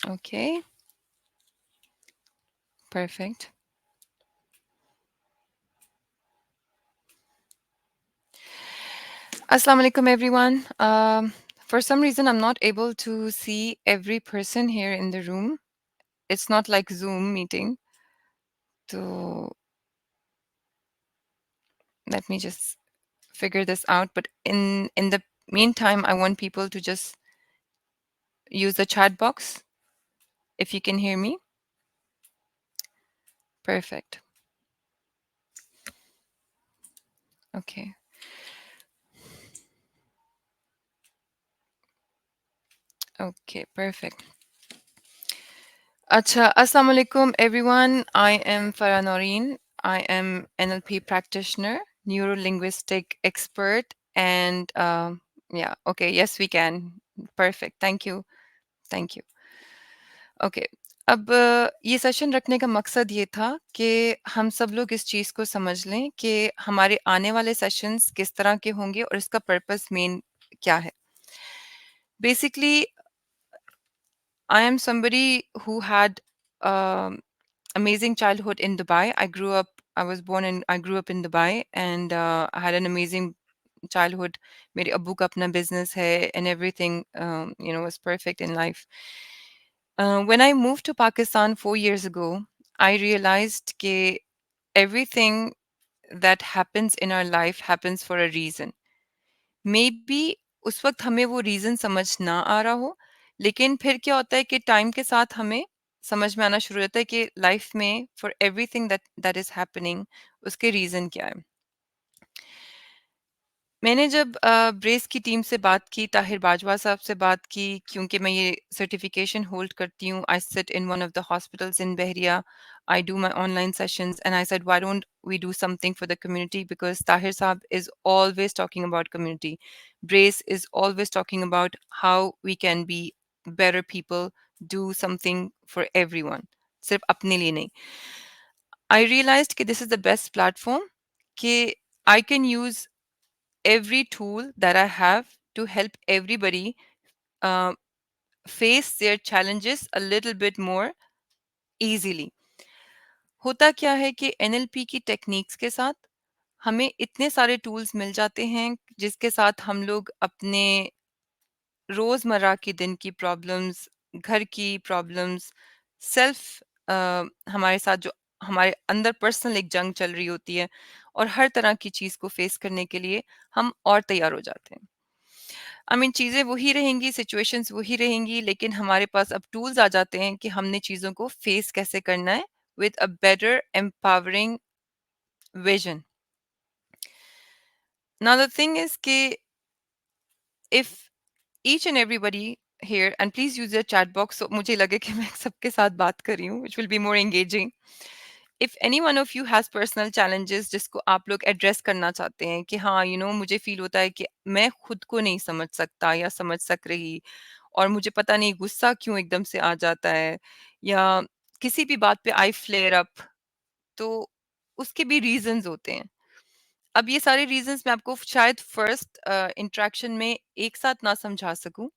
Okay, perfect. Assalamu alaikum, everyone. For some reason, I'm not able to see every person here in the room. It's not like Zoom meeting. So let me just figure this out. But in the meantime, I want people to just use the chat box if you can hear me. Perfect. Okay. Okay, perfect. Acha, Assalamu alaikum, everyone. I am Farah Norin. I am NLP practitioner, Neurolinguistic Expert, and yeah, okay, yes, we can. Perfect. Thank you. Thank you. Okay अब ये session रखने का मकसद ये था कि हम सब लोग इस चीज़ को समझ लें कि हमारे आने वाले सेशंस किस तरह के होंगे और इसका पर्पस मेन क्या है basically I am somebody who had amazing childhood in Dubai. I was born and I grew up in Dubai, and I had an amazing childhood. मेरे अब्बू का अपना business है and everything was perfect in life. When I moved to Pakistan 4 years ago, I realized that everything that happens in our life happens for a reason. Maybe उस वक्त हमें वो reason समझ ना आ रहा हो, लेकिन फिर क्या होता है कि टाइम के साथ हमें समझ में आना शुरू होता है कि लाइफ में for everything that is happening उसके रीज़न क्या है। मैंने जब ब्रेस की टीम से बात की, ताहिर बाजवा साहब से बात की, क्योंकि मैं ये सर्टिफिकेशन होल्ड करती हूँ। I sit in one of the hospitals in Bahria. I do my online sessions and I said why don't we do something for the community, because Tahir Saab is always talking about community. Brace is always talking about how we can be better people, do something for everyone. सिर्फ अपने लिए नहीं। I realized कि this is the best platform कि I can use every tool that I have to help everybody uh, face their challenges a little bit more easily. होता क्या है कि एनएलपी की टेक्निक्स के साथ हमें इतने सारे टूल्स मिल जाते हैं जिसके साथ हम लोग अपने रोज़मर्रा के दिन की प्रॉब्लम्स, घर की प्रॉब्लम्स, सेल्फ हमारे साथ जो हमारे अंदर पर्सनल एक जंग चल रही होती है और हर तरह की चीज़ को फेस करने के लिए हम और तैयार हो जाते हैं। आई मीन चीज़ें वही रहेंगी, सिचुएशंस वही रहेंगी, लेकिन हमारे पास अब टूल्स आ जाते हैं कि हमने चीज़ों को फेस कैसे करना है with a better empowering vision. Now the thing is कि if each and everybody here and please use your chat box so मुझे लगे कि मैं सबके साथ बात कर रही हूँ, which will be more engaging. If any one of you has personal challenges जिसको आप लोग एड्रेस करना चाहते हैं कि हाँ मुझे फील होता है कि मैं खुद को नहीं समझ सकता या समझ सक रही, और मुझे पता नहीं गुस्सा क्यों एकदम से आ जाता है, या किसी भी बात पे आई फ्लेयर अप, तो उसके भी रीजंस होते हैं। अब ये सारे रीजंस मैं आपको शायद फर्स्ट इंटरेक्शन में एक साथ ना समझा सकूं,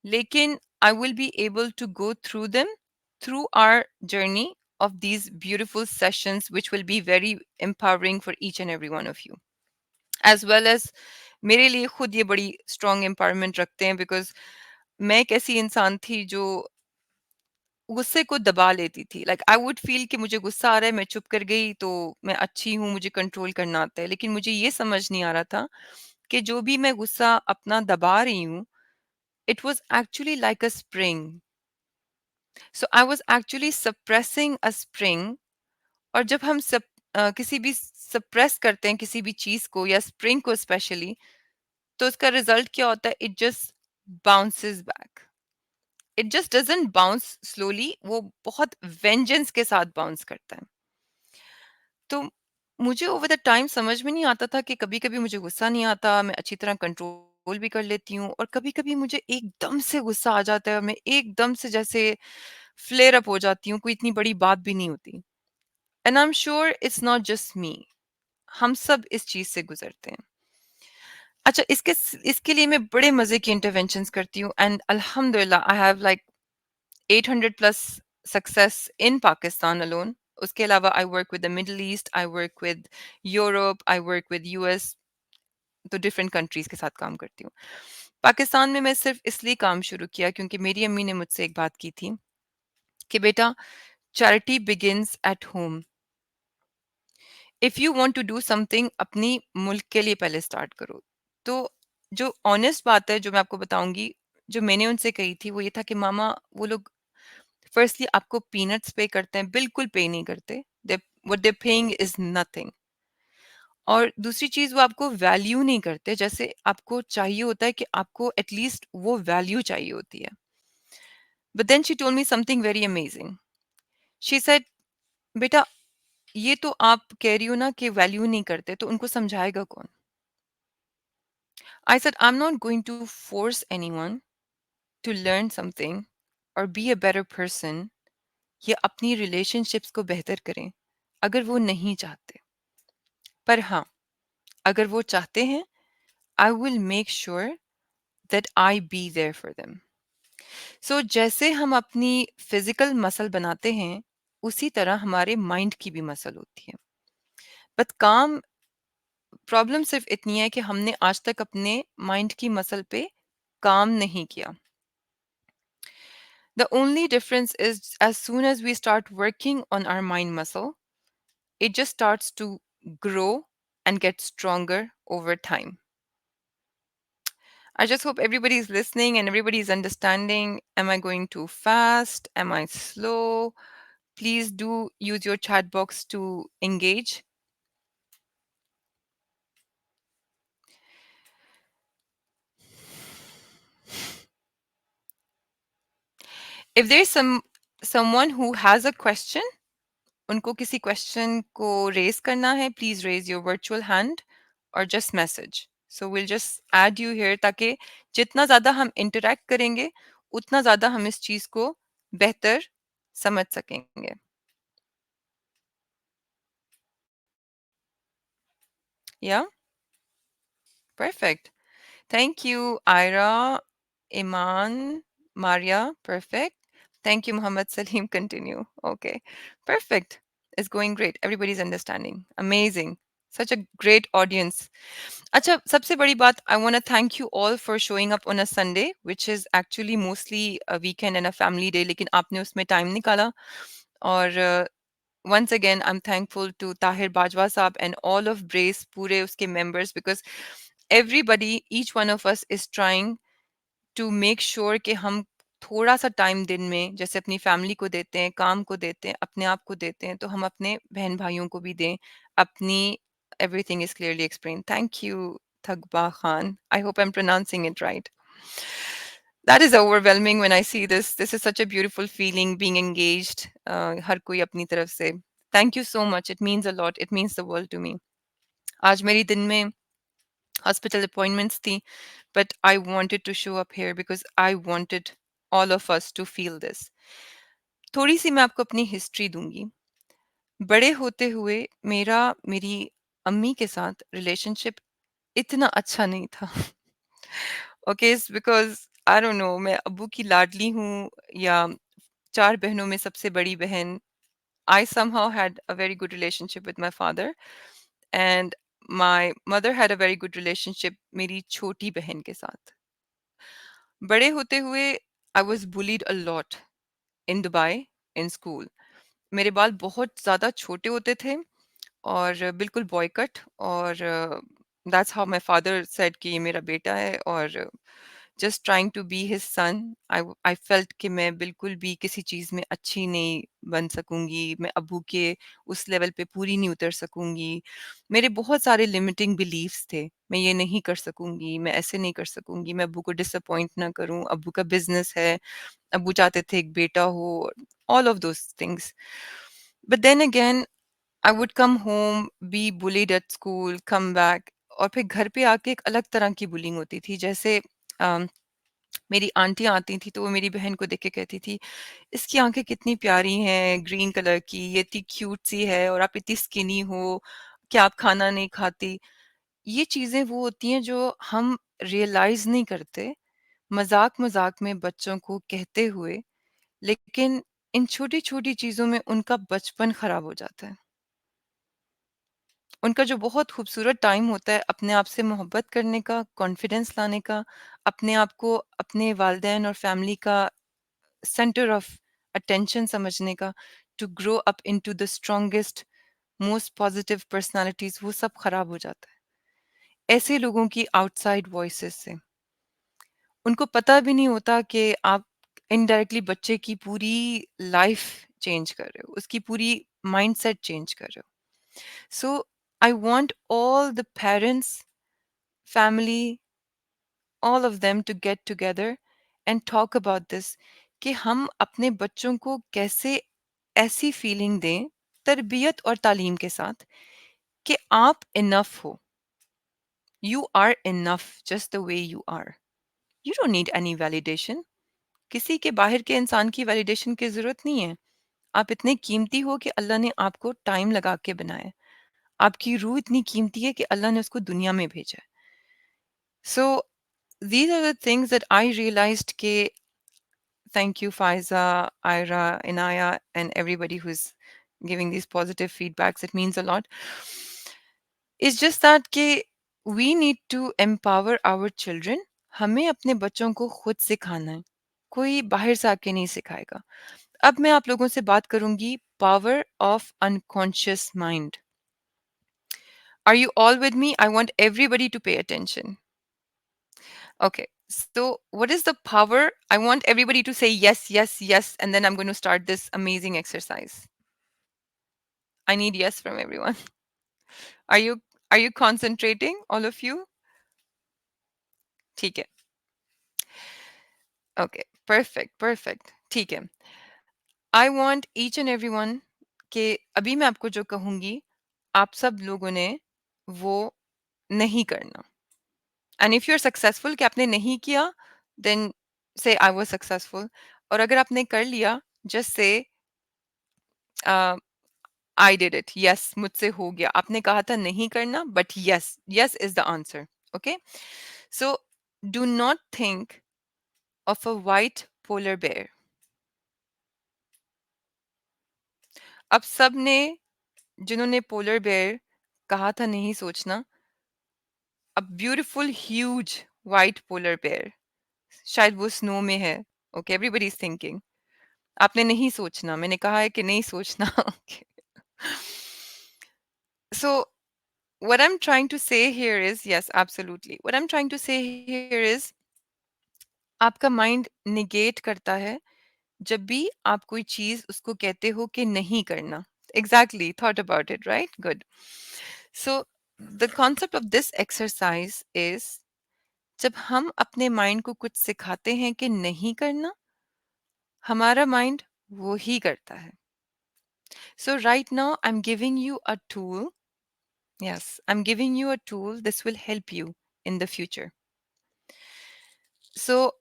लेकिन I will be able to go through them through our journey of these beautiful sessions, which will be very empowering for each and every one of you, as well as मेरे लिए खुद ये बड़ी strong empowerment रखते हैं, because मैं एक ऐसी इंसान थी जो गुस्से को दबा लेती थी। लाइक आई वुड फील कि मुझे गुस्सा आ रहा है, मैं चुप कर गई तो मैं अच्छी हूँ, मुझे कंट्रोल करना आता है। लेकिन मुझे ये समझ नहीं आ रहा था कि जो भी मैं गुस्सा अपना दबा रही हूँ, it was actually like a spring. So I was actually suppressing a spring. और जब हम किसी भी सप्रेस करते हैं किसी भी चीज़ को या स्प्रिंग को स्पेशली, तो उसका रिज़ल्ट क्या होता है? It just bounces back. It just doesn't bounce slowly, वो बहुत वेंजेंस के साथ बाउंस करता है। तो मुझे ओवर द टाइम समझ में नहीं आता था कि कभी-कभी मुझे गुस्सा नहीं आता, मैं अच्छी तरह कंट्रोल भी कर लेती हूँ, और कभी-कभी मुझे एकदम से गुस्सा आ जाता है और मैं एकदम से जैसे फ्लेयर अप हो जाती हूँ, कोई इतनी बड़ी बात भी नहीं होती। And I am sure it's not just me, हम सब इस चीज़ से गुज़रते हैं। अच्छा, इसके लिए मैं बड़े मज़े की इंटरवेंशंस करती हूँ, एंड अल्हम्दुलिल्लाह I have like 800 plus success in Pakistan alone. उसके अलावा I work with the middle east, I work with Europe, I work with US, तो डिफरेंट कंट्रीज के साथ काम करती हूँ। पाकिस्तान में मैं सिर्फ इसलिए काम शुरू किया क्योंकि मेरी अम्मी ने मुझसे एक बात की थी कि बेटा, charity begins at home. If you want to do something, अपनी मुल्क के लिए पहले स्टार्ट करो। तो जो ऑनेस्ट बात है जो मैं आपको बताऊंगी, जो मैंने उनसे कही थी, वो ये था कि मामा, वो लोग फर्स्टली आपको पीनट्स पे करते हैं, बिल्कुल पे नहीं करते। They what they paying is nothing. और दूसरी चीज, वो आपको वैल्यू नहीं करते जैसे आपको चाहिए होता है, कि आपको एटलीस्ट वो वैल्यू चाहिए होती है। But then she told me something very amazing. She said, बेटा, ये तो आप कह रही हो ना कि वैल्यू नहीं करते, तो उनको समझाएगा कौन? I said, I am not going to force anyone to learn something और बी अ बेटर पर्सन, या अपनी रिलेशनशिप्स को बेहतर करें, अगर वो नहीं चाहते। पर हाँ, अगर वो चाहते हैं, I will make sure that I be there for them. So जैसे हम अपनी फिजिकल मसल बनाते हैं, उसी तरह हमारे माइंड की भी मसल होती है। बट काम प्रॉब्लम सिर्फ इतनी है कि हमने आज तक अपने माइंड की मसल पे काम नहीं किया। The only difference is, as soon as we start working on our mind muscle, it just starts to grow and get stronger over time. I just hope everybody is listening and everybody is understanding. Am I going too fast? Am I slow? Please do use your chat box to engage. If there's someone who has a question, उनको किसी question को raise करना है, please raise your virtual hand और just message, so will just add you here, ताकि जितना ज़्यादा हम इंटरेक्ट करेंगे, उतना ज़्यादा हम इस चीज़ को बेहतर समझ सकेंगे। या perfect, thank you Ayra, Iman, Maria, perfect. Thank you, Muhammad Salim. Continue. Okay, perfect. It's going great. Everybody's understanding. Amazing. Such a great audience. अच्छा, सबसे बड़ी बात, I want to thank you all for showing up on a Sunday, which is actually mostly a weekend and a family day, लेकिन आपने उसमें time निकाला। और once again, I'm thankful to Tahir Bajwa साहब and all of Brace, पूरे उसके members, because everybody, each one of us is trying to make sure कि हम थोड़ा सा टाइम दिन में, जैसे अपनी फैमिली को देते हैं, काम को देते हैं, अपने आप को देते हैं, तो हम अपने बहन भाइयों को भी दें अपनी। Everything is clearly explain. Thank you Thakba Khan, I hope I am pronouncing it right. That is overwhelming when I see this. This is such a beautiful feeling, being engaged. हर कोई अपनी तरफ से। Thank you so much. It means a lot. It means the world to me. आज मेरी दिन में hospital appointments थी, but I wanted to show up here because I wanted all of us to feel this. थोड़ी सी मैं आपको अपनी history दूंगी। बड़े होते हुए मेरा मेरी अम्मी के साथ रिलेशनशिप इतना अच्छा नहीं था। Okay, because I don't no, मैं अब्बू की लाडली हूँ या चार बहनों में सबसे बड़ी बहन। I somehow had a very good relationship with my father, and my mother had a very good relationship मेरी छोटी बहन के साथ। बड़े होते हुए I was bullied a lot in Dubai, in school. मेरे बाल बहुत ज़्यादा छोटे होते थे और बिल्कुल बॉय कट, और that's how my father said कि ये मेरा बेटा है, और just trying to be his son. I felt कि मैं बिल्कुल भी किसी चीज़ में अच्छी नहीं बन सकूंगी, मैं अब्बू के उस लेवल पे पूरी नहीं उतर सकूंगी। मेरे बहुत सारे लिमिटिंग बिलीव्स थे, मैं ये नहीं कर सकूंगी, मैं ऐसे नहीं कर सकूंगी, मैं अब्बू को डिसअपॉइंट ना करूं, अब्बू का बिजनेस है, अब्बू चाहते थे एक बेटा हो, all of those things. But then again, I would come home, be bullied at school, come back, और फिर घर पे आके एक अलग तरह की बुलिंग होती थी। जैसे मेरी आंटियां आती थी तो वो मेरी बहन को देख के कहती थी, इसकी आंखें कितनी प्यारी हैं, ग्रीन कलर की, ये इतनी क्यूट सी है, और आप इतनी स्किनी हो, क्या आप खाना नहीं खाती? ये चीजें वो होती हैं जो हम रियलाइज नहीं करते, मजाक मजाक में बच्चों को कहते हुए लेकिन इन छोटी-छोटी चीज़ों में उनका बचपन खराब हो जाता है। उनका जो बहुत खूबसूरत टाइम होता है अपने आप से मोहब्बत करने का, कॉन्फिडेंस लाने का, अपने आप को अपने वालिदैन और फैमिली का सेंटर ऑफ अटेंशन समझने का, to grow up into the strongest, most positive personalities, वो सब खराब हो जाता है। ऐसे लोगों की आउटसाइड वॉइसेस से। उनको पता भी नहीं होता कि आप इनडायरेक्टली बच्चे की पूरी लाइफ चेंज कर रहे हो, उसकी पूरी माइंडसेट चेंज कर रहे हो। So I want all the parents, family, all of them to get together and talk about this कि हम अपने बच्चों को कैसे ऐसी फीलिंग दें तरबियत और तालीम के साथ कि आप इनफ हो, you are enough just the way you are, you don't need any validation. किसी के बाहर के इंसान की वैलिडेशन की जरूरत नहीं है। आप इतने कीमती हो कि अल्लाह ने आपको टाइम लगा के बनाया है। आपकी रूह इतनी कीमती है कि अल्लाह ने उसको दुनिया में भेजा है। सो these are the things that I realized ke, thank you Faiza, Ira, Inaya, and everybody who's giving these positive feedbacks. It means a lot. It's just that ke we need to empower our children. हमें अपने बच्चों को खुद सिखाना है, कोई बाहर से आके नहीं सिखाएगा। अब मैं आप लोगों से बात करूंगी power of unconscious mind. Are you all with me? I want everybody to pay attention. Okay. So, what is the power? I want everybody to say yes, yes, yes, and then I'm going to start this amazing exercise. I need yes from everyone. Are you are you concentrating, all of you? ठीक है. Okay. Perfect. Perfect. ठीक है. I want each and everyone के अभी मैं आपको जो कहूंगी आप सब लोगों ने वो नहीं करना. And if you're successful कि आपने नहीं किया, then say I was successful. और अगर आपने कर लिया, just say uh, I did it. Yes, मुझसे हो गया. आपने कहा था नहीं करना, but yes, yes is the answer. Okay? So do not think of a white polar bear. अब सब ने जिन्होंने polar bear कहा था नहीं सोचना, a beautiful huge white polar bear. शायद वो स्नो में है. Okay, everybody is thinking. आपने नहीं सोचना. मैंने कहा है कि नहीं सोचना. Okay. So what I'm trying to say here is, yes, absolutely. What I'm trying to say here is आपका माइंड निगेट करता है जब भी आप कोई चीज उसको कहते हो कि नहीं करना. Exactly thought about it, right? Good. So the concept of this exercise is जब हम अपने माइंड को कुछ सिखाते हैं कि नहीं करना, हमारा माइंड वो ही करता है. So right now I am giving you a tool. Yes, I am giving you a tool. This will help you in the future. So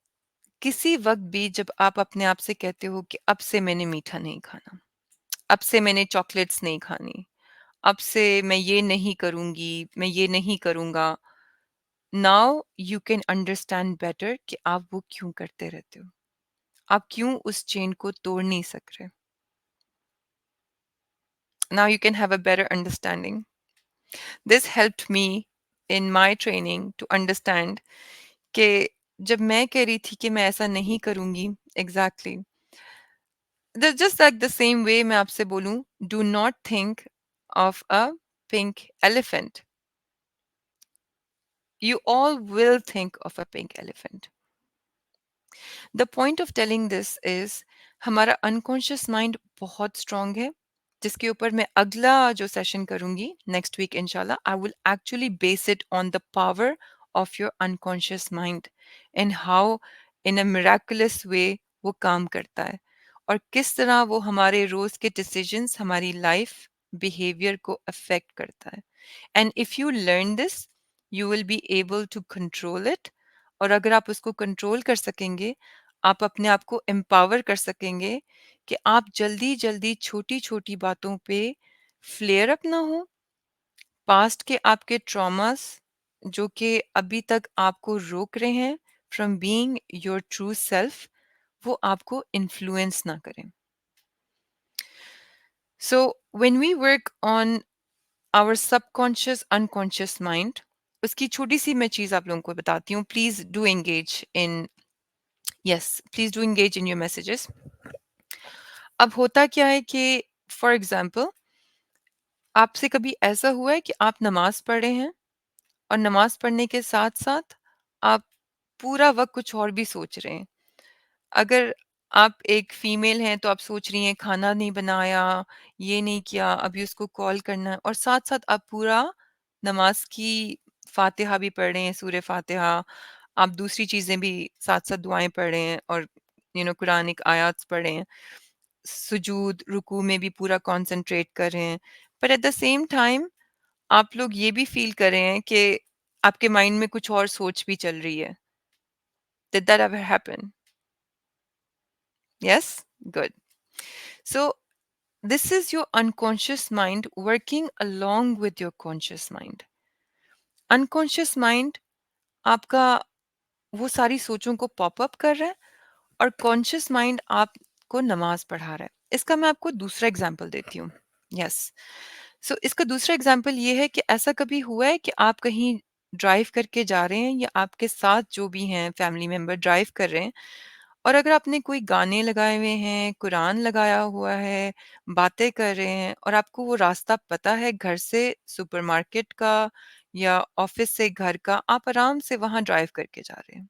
किसी वक्त भी जब आप अपने आप से कहते हो कि अब से मैंने मीठा नहीं खाना, अब से मैंने चॉकलेट्स नहीं खानी, अब से मैं ये नहीं करूंगी, मैं ये नहीं करूंगा, now you can understand better कि आप वो क्यों करते रहते हो, आप क्यों उस चेन को तोड़ नहीं सक रहे. Now you can have a better understanding. This helped me in my training to understand कि जब मैं कह रही थी कि मैं ऐसा नहीं करूंगी, exactly just like the same way मैं आपसे बोलूं, do not think of a pink elephant. You all will think of a pink elephant. The point of telling this is हमारा unconscious mind बहुत strong है, जिसके ऊपर मैं अगला जो सेशन करूंगी next week इंशाल्लाह, I will actually base it on the power of your unconscious mind and how in a miraculous way वो काम करता है और किस तरह वो हमारे रोज के decisions हमारी life behavior को affect करता है. And if you learn this, you will be able to control it. और अगर आप उसको कंट्रोल कर सकेंगे, आप अपने आप को एम्पावर कर सकेंगे कि आप जल्दी जल्दी छोटी छोटी बातों पे फ्लेयर अप ना हो. पास्ट के आपके ट्रॉमास जो कि अभी तक आपको रोक रहे हैं from being your true self, वो आपको इन्फ्लुएंस ना करें। So when we work on our subconscious unconscious mind, उसकी छोटी सी मैं चीज़ आप लोगों को बताती हूँ। Please do engage in, yes, please do engage in your messages. अब होता क्या है कि फॉर एग्जांपल आपसे कभी ऐसा हुआ है कि आप नमाज़ पढ़ रहे हैं और नमाज़ पढ़ने के साथ-साथ आप पूरा वक़्त कुछ और भी सोच रहे हैं। अगर आप एक फीमेल हैं तो आप सोच रही हैं खाना नहीं बनाया, ये नहीं किया, अभी उसको कॉल करना है, और साथ-साथ आप पूरा नमाज़ की फ़ातिहा भी पढ़ रहे हैं, सूरे फ़ातिहा, आप दूसरी चीज़ें भी साथ-साथ दुआएँ पढ़ रहे हैं और कुरानिक आयात पढ़ रहे हैं। सुजूद, रुकू में भी पूरा कॉन्संट्रेट कर रहे हैं। पर एट द सेम टाइम आप लोग ये भी फ़ील कर रहे हैं कि आपके माइंड में कुछ और सोच भी चल रही है। Did that ever happen? Yes? Good. So, this is your unconscious mind working along with your conscious mind. Unconscious mind आपका वो सारी सोचों को पॉप अप कर रहा है और कॉन्शियस माइंड आपको नमाज पढ़ा रहा है। इसका मैं आपको दूसरा एग्जांपल देती हूँ। यस। सो इसका दूसरा एग्जांपल ये है कि ऐसा कभी हुआ है कि आप कहीं ड्राइव करके जा रहे हैं या आपके साथ जो भी हैं फैमिली मेंबर ड्राइव कर रहे हैं, और अगर आपने कोई गाने लगाए हुए हैं, कुरान लगाया हुआ है, बातें कर रहे हैं और आपको वो रास्ता पता है घर से सुपरमार्केट का या ऑफिस से घर का, आप आराम से वहाँ ड्राइव करके जा रहे हैं।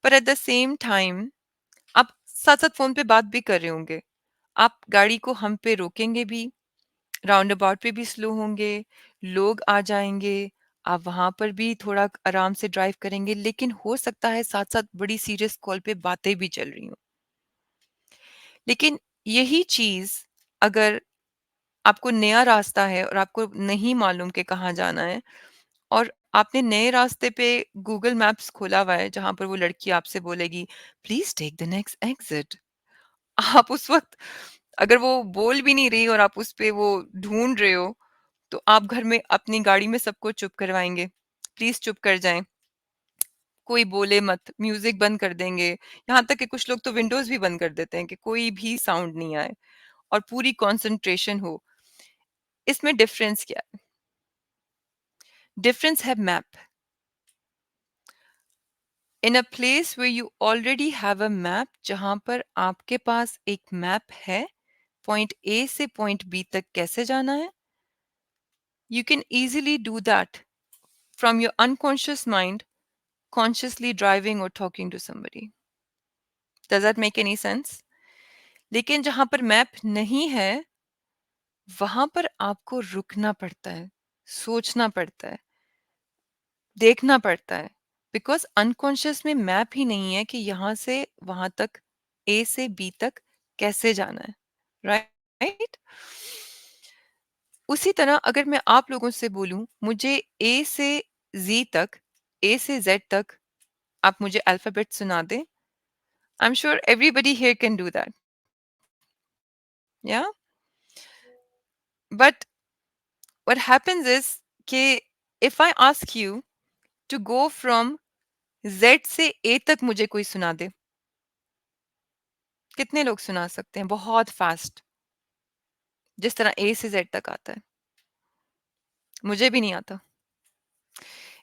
पर एट द सेम टाइम आप साथ-साथ फ़ोन पे बात भी कर रहे होंगे। आप गाड़ी को हम्प पे रोकेंगे भी, राउंड अबाउट पे भी स्लो होंगे, लोग आ जाएँगे, आप वहाँ पर भी थोड़ा आराम से ड्राइव करेंगे, लेकिन हो सकता है साथ-साथ बड़ी सीरियस कॉल पे बातें भी चल रही हों। लेकिन यही चीज़ अगर आपको नया रास्ता है और आपको नहीं मालूम कि कहाँ जाना है, और आपने नए रास्ते पे गूगल मैप्स खोला हुआ है जहाँ पर वो लड़की आपसे बोलेगी, please take the next exit. आप उस वक़्त अगर वो बोल भी नहीं रही और आप उस पे वो ढूँढ रहे हो, तो आप घर में अपनी गाड़ी में सबको चुप करवाएँगे। प्लीज़ चुप कर जाएँ, कोई बोले मत, म्यूज़िक बंद कर देंगे। यहाँ तक कि कुछ लोग तो विंडोज़ भी बंद कर देते हैं कि कोई भी साउंड नहीं आए और पूरी कंसंट्रेशन हो। इसमें डिफरेंस क्या है? डिफरेंस है map. In a place where you already have a map, जहाँ पर आपके पास एक मैप है, पॉइंट ए से पॉइंट बी तक कैसे जाना है, you can easily do that from your unconscious mind, consciously driving or talking to somebody. Does that make any sense? लेकिन जहाँ पर मैप नहीं है, वहाँ पर आपको रुकना पड़ता है, सोचना पड़ता है, देखना पड़ता है, बिकॉज़ अनकॉन्शियस में मैप ही नहीं है कि यहाँ से वहाँ तक, ए से बी तक कैसे जाना है, राइट? उसी तरह अगर मैं आप लोगों से बोलूँ मुझे ए से ज़ी तक, ए से ज़ेड तक आप मुझे अल्फ़ाबेट सुना दें, I am sure everybody here can do that, yeah? But what happens is कि if I ask you to go from Z से ए तक मुझे कोई सुना दे, कितने लोग सुना सकते हैं बहुत फास्ट, जिस तरह ए से ज़ेड तक आता है? मुझे भी नहीं आता।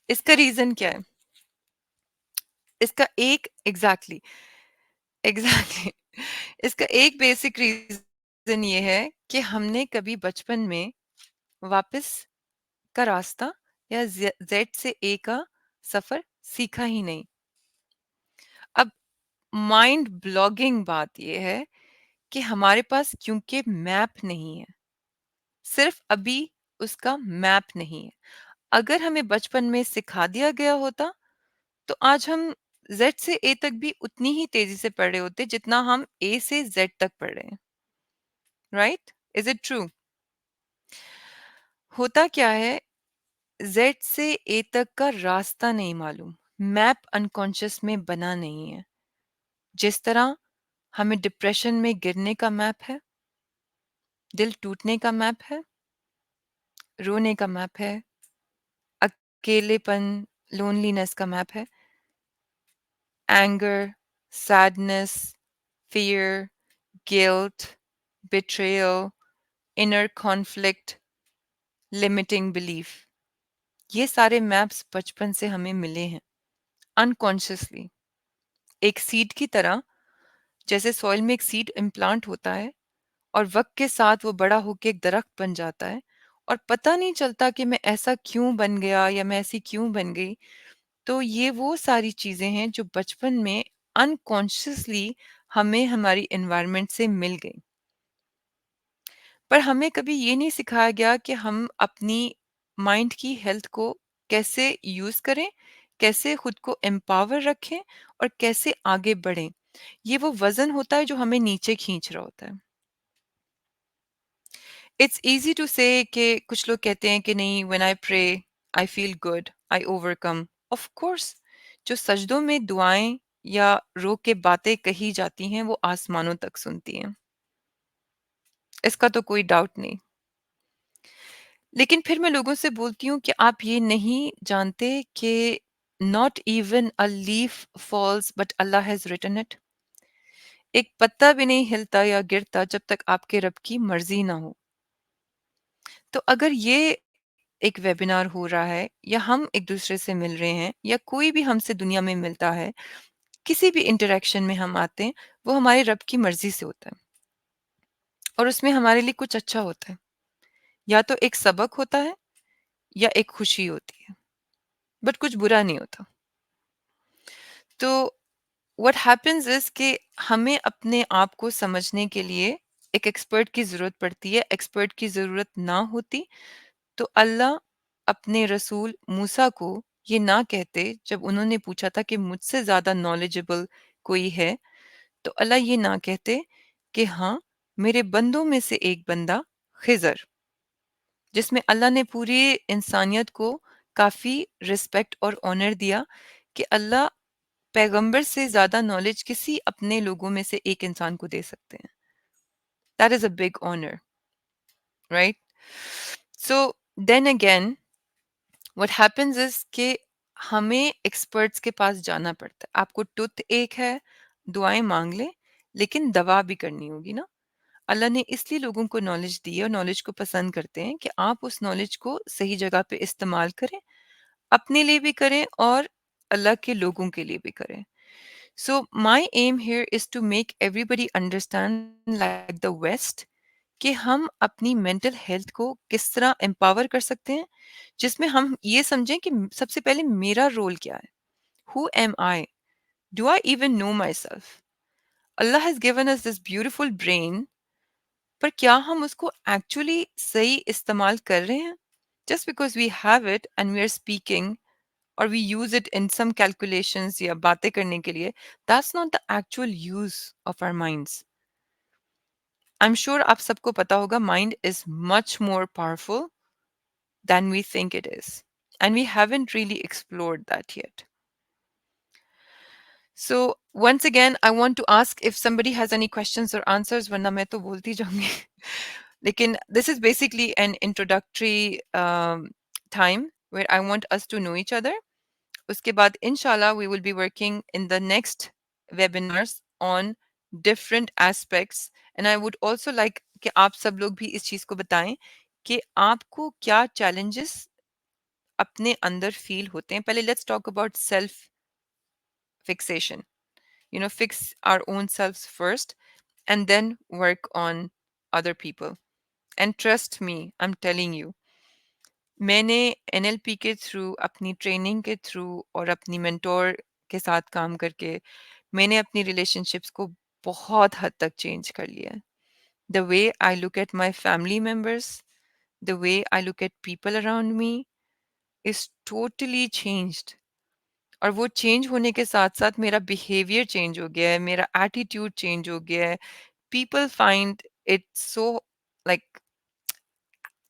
इसका रीज़न क्या है? इसका एक एग्ज़ैक्टली इसका एक बेसिक रीज़न ये है कि हमने कभी बचपन में वापस का रास्ता या ज़ेड से ए का सफ़र सीखा ही नहीं। अब माइंड ब्लॉगिंग बात ये है कि हमारे पास क्योंकि मैप नहीं है, सिर्फ़ अभी उसका मैप नहीं है। अगर हमें बचपन में सिखा दिया गया होता, तो आज हम ज़ेड से ए तक भी उतनी ही तेज़ी से पढ़ रहे होते जितना हम ए से ज़ेड तक पढ़ रहे हैं, राइट? Is it true? होता क्या है, ज़ेड से ए तक का रास्ता नहीं मालूम, मैप अनकॉन्शियस में बना नहीं है। जिस तरह हमें डिप्रेशन में गिरने का मैप है, दिल टूटने का मैप है, रोने का मैप है, अकेलेपन, लोनलीनेस का मैप है, anger, sadness, fear, guilt, betrayal, inner conflict, limiting belief. ये सारे मैप्स बचपन से हमें मिले हैं अनकॉन्शियसली, एक सीड की तरह। जैसे सॉइल में एक सीड इम्प्लांट होता है और वक्त के साथ वो बड़ा होकर एक दरख्त बन जाता है, और पता नहीं चलता कि मैं ऐसा क्यों बन गया या मैं ऐसी क्यों बन गई। तो ये वो सारी चीजें हैं जो बचपन में अनकॉन्शियसली हमें हमारी एनवायरनमेंट से मिल गई, पर हमें कभी ये नहीं सिखाया गया कि हम अपनी माइंड की हेल्थ को कैसे यूज करें, कैसे खुद को एम्पावर रखें और कैसे आगे बढ़ें। ये वो वजन होता है जो हमें नीचे खींच रहा होता है। इट्स इजी टू से कि कुछ लोग कहते हैं कि नहीं, when I pray I feel good, I overcome. Of course, जो सजदों में दुआएं या रो के बातें कही जाती हैं वो आसमानों तक सुनती हैं, इसका तो कोई डाउट नहीं। लेकिन फिर मैं लोगों से बोलती हूँ कि आप ये नहीं जानते कि not even a leaf falls but Allah has written it. एक पत्ता भी नहीं हिलता या गिरता जब तक आपके रब की मर्जी ना हो। तो अगर ये एक वेबिनार हो रहा है या हम एक दूसरे से मिल रहे हैं या कोई भी हमसे दुनिया में मिलता है, किसी भी इंटरेक्शन में हम आते हैं, वो हमारे रब की मर्जी से होता है और उसमें हमारे लिए कुछ अच्छा होता है। या तो एक सबक होता है या एक खुशी होती है, बट कुछ बुरा नहीं होता। तो व्हाट हैपेंस इज कि हमें अपने आप को समझने के लिए एक एक्सपर्ट की ज़रूरत पड़ती है। एक्सपर्ट की ज़रूरत ना होती तो अल्लाह अपने रसूल मूसा को ये ना कहते जब उन्होंने पूछा था कि मुझसे ज़्यादा नॉलेजेबल कोई है, तो अल्लाह ये ना कहते कि हाँ, मेरे बंदों में से एक बंदा खिज़र, जिसमें अल्लाह ने पूरी इंसानियत को काफ़ी रिस्पेक्ट और ऑनर दिया कि अल्लाह पैगंबर से ज़्यादा नॉलेज किसी अपने लोगों में से एक इंसान को दे सकते हैं। That is a big honour, right? So then again what happens is कि हमें एक्सपर्ट्स के पास जाना पड़ता है। आपको टूथ एक है, दुआएं मांग ले, लेकिन दवा भी करनी होगी ना। अल्लाह ने इसलिए लोगों को नॉलेज दी है और नॉलेज को पसंद करते हैं कि आप उस नॉलेज को सही जगह पे इस्तेमाल करें, अपने लिए भी करें और अल्लाह के लोगों के लिए भी करें। So my aim here is to make everybody understand like the West कि हम अपनी मेंटल हेल्थ को किस तरह एम्पावर कर सकते हैं, जिसमें हम ये समझें कि सबसे पहले मेरा रोल क्या है। Who am I? Do I even know my self? Allah has given us this beautiful brain, पर क्या हम उसको एक्चुअली सही इस्तेमाल कर रहे हैं? Just because we have it and we are speaking or we use it in some calculations या बातें करने के लिए, that's not the actual use of our minds. I'm sure आप सबको पता होगा mind is much more powerful than we think it is, and we haven't really explored that yet. So once again I want to ask if somebody has any questions or answers, वरना मैं तो बोलती जाऊंगी। लेकिन this is basically an introductory time where I want us to know each other. उसके बाद इंशाल्लाह we will be working in the next webinars on different aspects, and I would also like कि आप सब लोग भी इस चीज को बताएं कि आपको क्या challenges अपने अंदर फील होते हैं। पहले let's talk about self fixation. Fix our own selves first and then work on other people. And trust me, I'm telling you, मैंने एनएलपी के थ्रू, अपनी ट्रेनिंग के थ्रू और अपनी मेंटोर के साथ काम करके मैंने अपनी रिलेशनशिप्स को बहुत हद तक चेंज कर लिया है। The way I look at my family members, the way I look at people around me is totally changed. और वो चेंज होने के साथ साथ मेरा बिहेवियर चेंज हो गया है, मेरा एटीट्यूड चेंज हो गया है। People find it so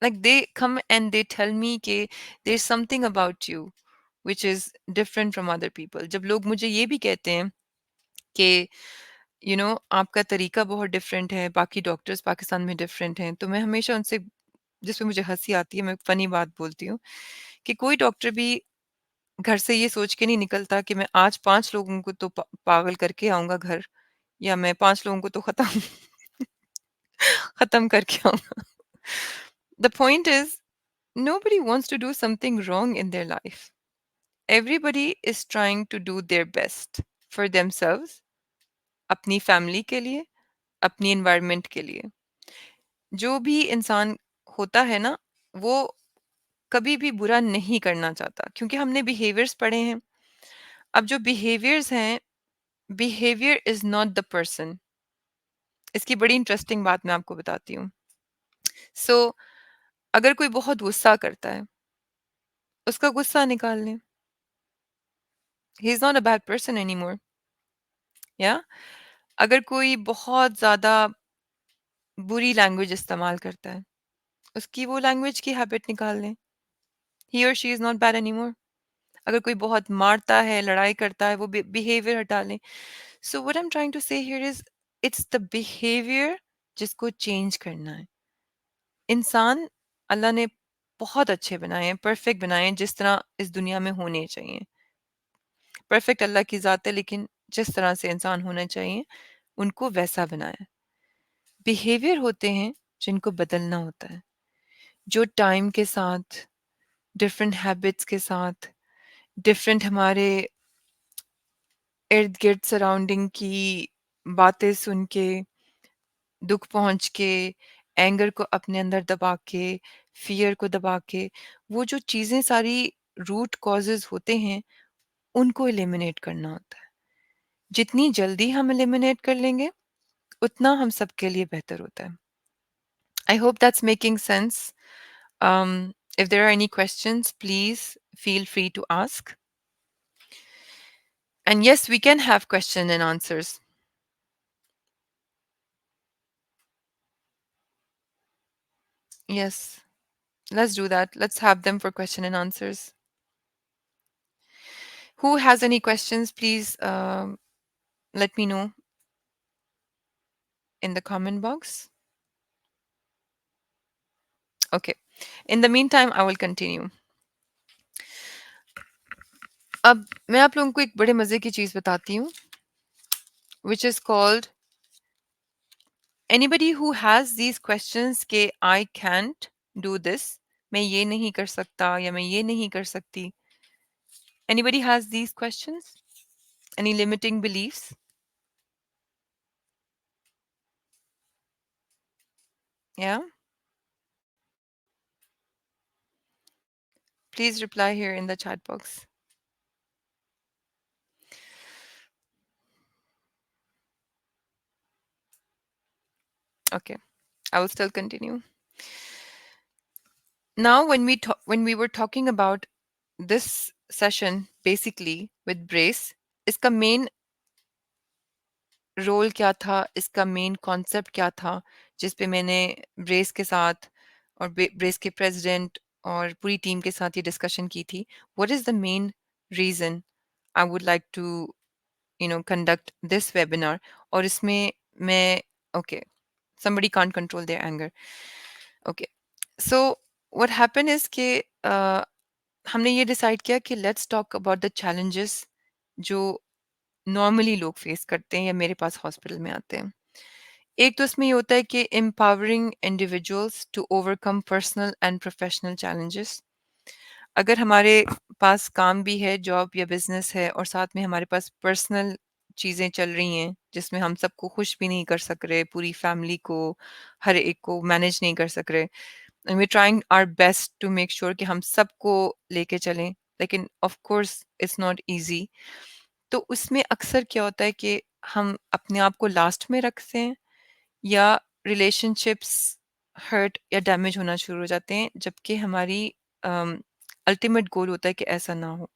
like they come and they tell me कि there's something about you which is different from other people। जब लोग मुझे ये भी कहते हैं कि आपका तरीका बहुत डिफरेंट है, बाकी डॉक्टर्स पाकिस्तान में डिफरेंट हैं, तो मैं हमेशा उनसे, जिसमें मुझे हंसी आती है, मैं फनी बात बोलती हूँ कि कोई डॉक्टर भी घर से ये सोच के नहीं निकलता कि मैं आज 5 लोगों को तो पागल करके आऊँगा घर, या मैं 5 लोगों को तो खत्म खत्म करके आऊँगा। The point is, nobody wants to do something wrong in their life. Everybody is trying to do their best for themselves, अपनी फैमिली के लिए, अपनी एनवायरनमेंट के लिए। जो भी इंसान होता है ना, वो कभी भी बुरा नहीं करना चाहता, क्योंकि हमने बिहेवियर्स पढ़े हैं। अब जो बिहेवियर्स हैं, behaviour is not the person. इसकी बड़ी इंटरेस्टिंग बात मैं आपको बताती हूँ। सो अगर कोई बहुत गुस्सा करता है, उसका गुस्सा निकाल लें। He is not a bad person any more. या अगर कोई बहुत ज्यादा बुरी लैंग्वेज इस्तेमाल करता है, उसकी वो लैंग्वेज की हैबिट निकाल लें। ही और she is not bad any more. अगर कोई बहुत मारता है, लड़ाई करता है, वो बिहेवियर हटा लें। So what I am trying to say here is, it's the behaviour जिसको चेंज करना है। इंसान अल्लाह ने बहुत अच्छे बनाए हैं, परफेक्ट बनाए हैं, जिस तरह इस दुनिया में होने चाहिए। परफेक्ट अल्लाह की ज़ात है, लेकिन जिस तरह से इंसान होना चाहिए, उनको वैसा बनाया। बिहेवियर होते हैं जिनको बदलना होता है, जो टाइम के साथ, डिफरेंट हैबिट्स के साथ, डिफरेंट हमारे इर्द गिर्द सराउंडिंग की बातें सुन के, दुख पहुंच के, एंगर को अपने अंदर दबा के, फियर को दबा के, वो जो चीज़ें सारी रूट कॉजेज होते हैं, उनको एलिमिनेट करना होता है। जितनी जल्दी हम एलिमिनेट कर लेंगे, उतना हम सबके लिए बेहतर होता है। I hope that's making sense. If there are any questions, please feel free to ask. And yes, we can have question and answers. Yes, let's do that. Let's have them for question and answers. Who has any questions, please let me know in the comment box. Okay. In the meantime, I will continue. अब मैं आप लोगों को एक बड़े मजे की चीज बताती हूँ, which is called, anybody who has these questions के I can't do this, मैं ये नहीं कर सकता या मैं ये नहीं कर सकती. Anybody has these questions? Any limiting beliefs? Yeah? Please reply here in the chat box. Okay, I will still continue. Now, when we were talking about this session, basically with brace, इसका main role क्या था, इसका main concept क्या था, जिस पे मैंने brace के साथ और ब्रेस के प्रेसिडेंट और पूरी टीम के साथ ये डिस्कशन की थी. What is the main reason I would like to conduct this webinar. और इसमें मैं okay, somebody can't control their anger. Okay, so what happened is कि हमने ये डिसाइड किया कि let's talk about the challenges जो नॉर्मली लोग फेस करते हैं या मेरे पास हॉस्पिटल में आते हैं. एक तो इसमें ये होता है कि empowering individuals to overcome personal and professional challenges. अगर हमारे पास काम भी है, जॉब या बिजनेस है, और साथ में हमारे पास पर्सनल चीज़ें चल रही हैं जिसमें हम सबको खुश भी नहीं कर सक रहे, पूरी फैमिली को, हर एक को मैनेज नहीं कर सक रहे, and we trying our best to make sure कि हम सबको लेके चलें, लेकिन of course it's not easy. तो उसमें अक्सर क्या होता है कि हम अपने आप को लास्ट में रखते हैं, या रिलेशनशिप्स हर्ट या डैमेज होना शुरू हो जाते हैं, जबकि हमारी अल्टीमेट गोल होता है कि ऐसा ना हो.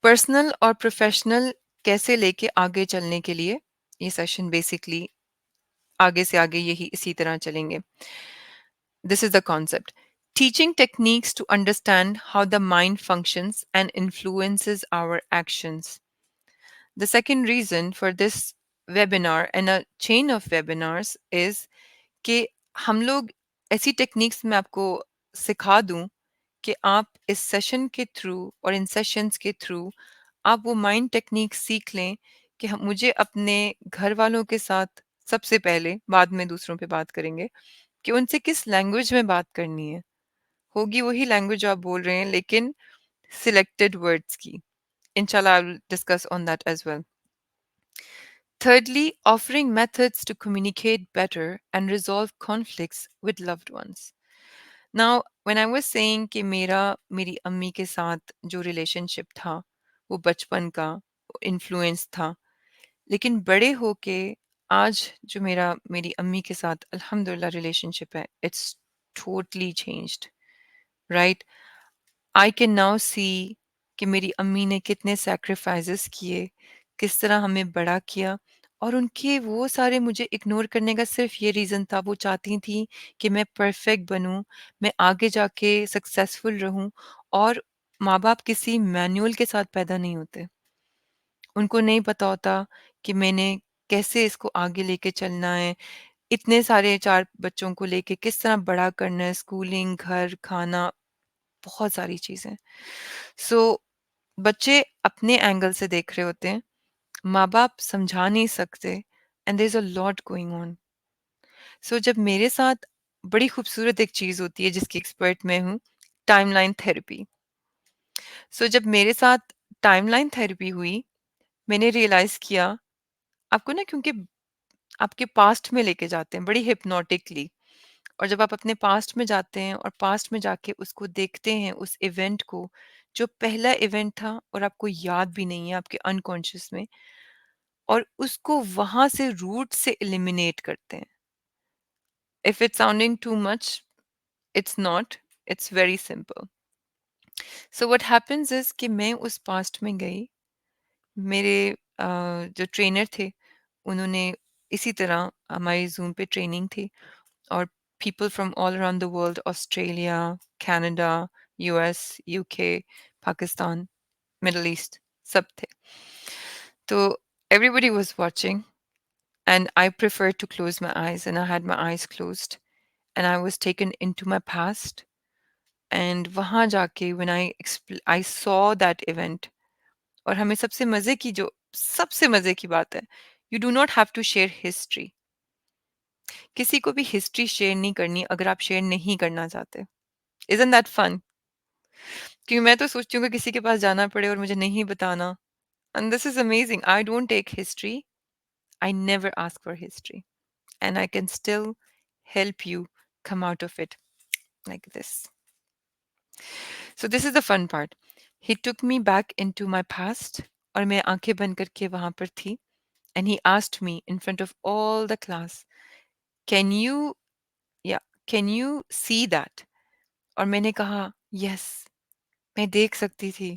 पर्सनल और प्रोफेशनल कैसे लेके आगे चलने के लिए ये सेशन बेसिकली आगे से आगे यही इसी तरह चलेंगे. This is the concept. Teaching techniques to understand how the mind functions and influences our actions. The second reason for this webinar and a chain of webinars is कि हम लोग ऐसी टेक्निक्स मैं आपको सिखा दूं कि आप इस सेशन के थ्रू और इन सेशंस के थ्रू आप वो माइंड टेक्निक सीख लें कि हम मुझे अपने घर वालों के साथ सबसे पहले, बाद में दूसरों पे बात करेंगे, कि उनसे किस लैंग्वेज में बात करनी है। होगी वही लैंग्वेज जो आप बोल रहे हैं, लेकिन सिलेक्टेड वर्ड्स की। Inshallah, I will discuss on that as well. Thirdly, offering methods to communicate better and resolve conflicts with loved ones. Now, when I was saying कि मेरी अम्मी के साथ जो रिलेशनशिप था वो बचपन का इन्फ्लुएंस था, लेकिन बड़े होके आज जो मेरी अम्मी के साथ अल्हम्दुलिल्लाह रिलेशनशिप है, it's totally changed, right? I can now see कि मेरी अम्मी ने कितने सैक्रिफाइसेस किए, किस तरह हमें बड़ा किया, और उनके वो सारे मुझे इग्नोर करने का सिर्फ ये रीज़न था, वो चाहती थी कि मैं परफेक्ट बनूं, मैं आगे जाके सक्सेसफुल रहूं। और माँ बाप किसी मैनुअल के साथ पैदा नहीं होते, उनको नहीं पता होता कि मैंने कैसे इसको आगे लेके चलना है, इतने सारे चार बच्चों को लेके किस तरह बड़ा करना है, स्कूलिंग, घर, खाना, बहुत सारी चीज़ें। सो बच्चे अपने एंगल से देख रहे होते हैं, माँ-बाप समझा नहीं सकते, and there is a lot going on. So जब मेरे साथ बड़ी खूबसूरत एक चीज़ होती है जिसकी एक्सपर्ट मैं हूँ, टाइमलाइन थेरेपी। सो जब मेरे साथ टाइमलाइन थेरेपी हुई, मैंने रियलाइज़ किया, आपको ना क्योंकि आपके पास्ट में लेके जाते हैं बड़ी हिप्नोटिकली, और जब आप अपने पास्ट में जाते हैं और पास्ट में जाके उसको देखते हैं, उस इवेंट को, जो पहला इवेंट था और आपको याद भी नहीं है आपके अनकॉन्शियस में, और उसको वहां से रूट से एलिमिनेट करते हैं। If it's sounding too much, it's not, it's very simple. So what happens is कि मैं उस पास्ट में गई, मेरे जो ट्रेनर थे उन्होंने इसी तरह हमारी जूम पे ट्रेनिंग थी, और people from all around the world, Australia, Canada, US, UK, Pakistan, Middle East, सब थे। तो everybody was watching, and I preferred to close my eyes, and I had my eyes closed, and I was taken into my past, and वहाँ जाके I saw that event, और हमें सबसे मजे की बात है, you do not have to share history. किसी को भी हिस्ट्री शेयर नहीं करनी अगर आप शेयर नहीं करना चाहते। Isn't that fun? क्योंकि मैं तो सोचती हूँ कि किसी के पास जाना पड़े और मुझे नहीं बताना। And this is amazing. I don't take history. I never ask for history. And I can still help you come out of it like this. So this is the fun part. He took me back into my past, और मैं आंखें बंद करके वहां पर थी, and he asked me in front of all the class, can you, yeah, can you see that? और मैंने कहा, yes, मैं देख सकती थी,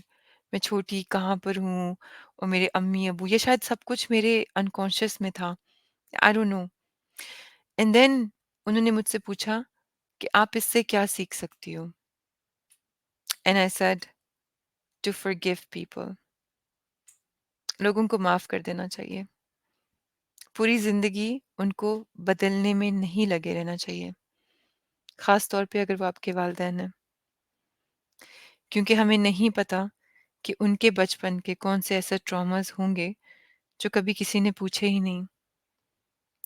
मैं छोटी कहाँ पर हूँ, और मेरे अम्मी-अबू, ये शायद सब कुछ मेरे अनकॉन्शियस में था। I don't know. And then उन्होंने मुझसे पूछा कि आप इससे क्या सीख सकती हो? And I said to forgive people. लोगों को माफ कर देना चाहिए। पूरी जिंदगी उनको बदलने में नहीं लगे रहना चाहिए, खास तौर पे अगर वो आपके वालिदैन हैं, क्योंकि हमें नहीं पता कि उनके बचपन के कौन से ऐसे ट्रॉमास होंगे जो कभी किसी ने पूछे ही नहीं,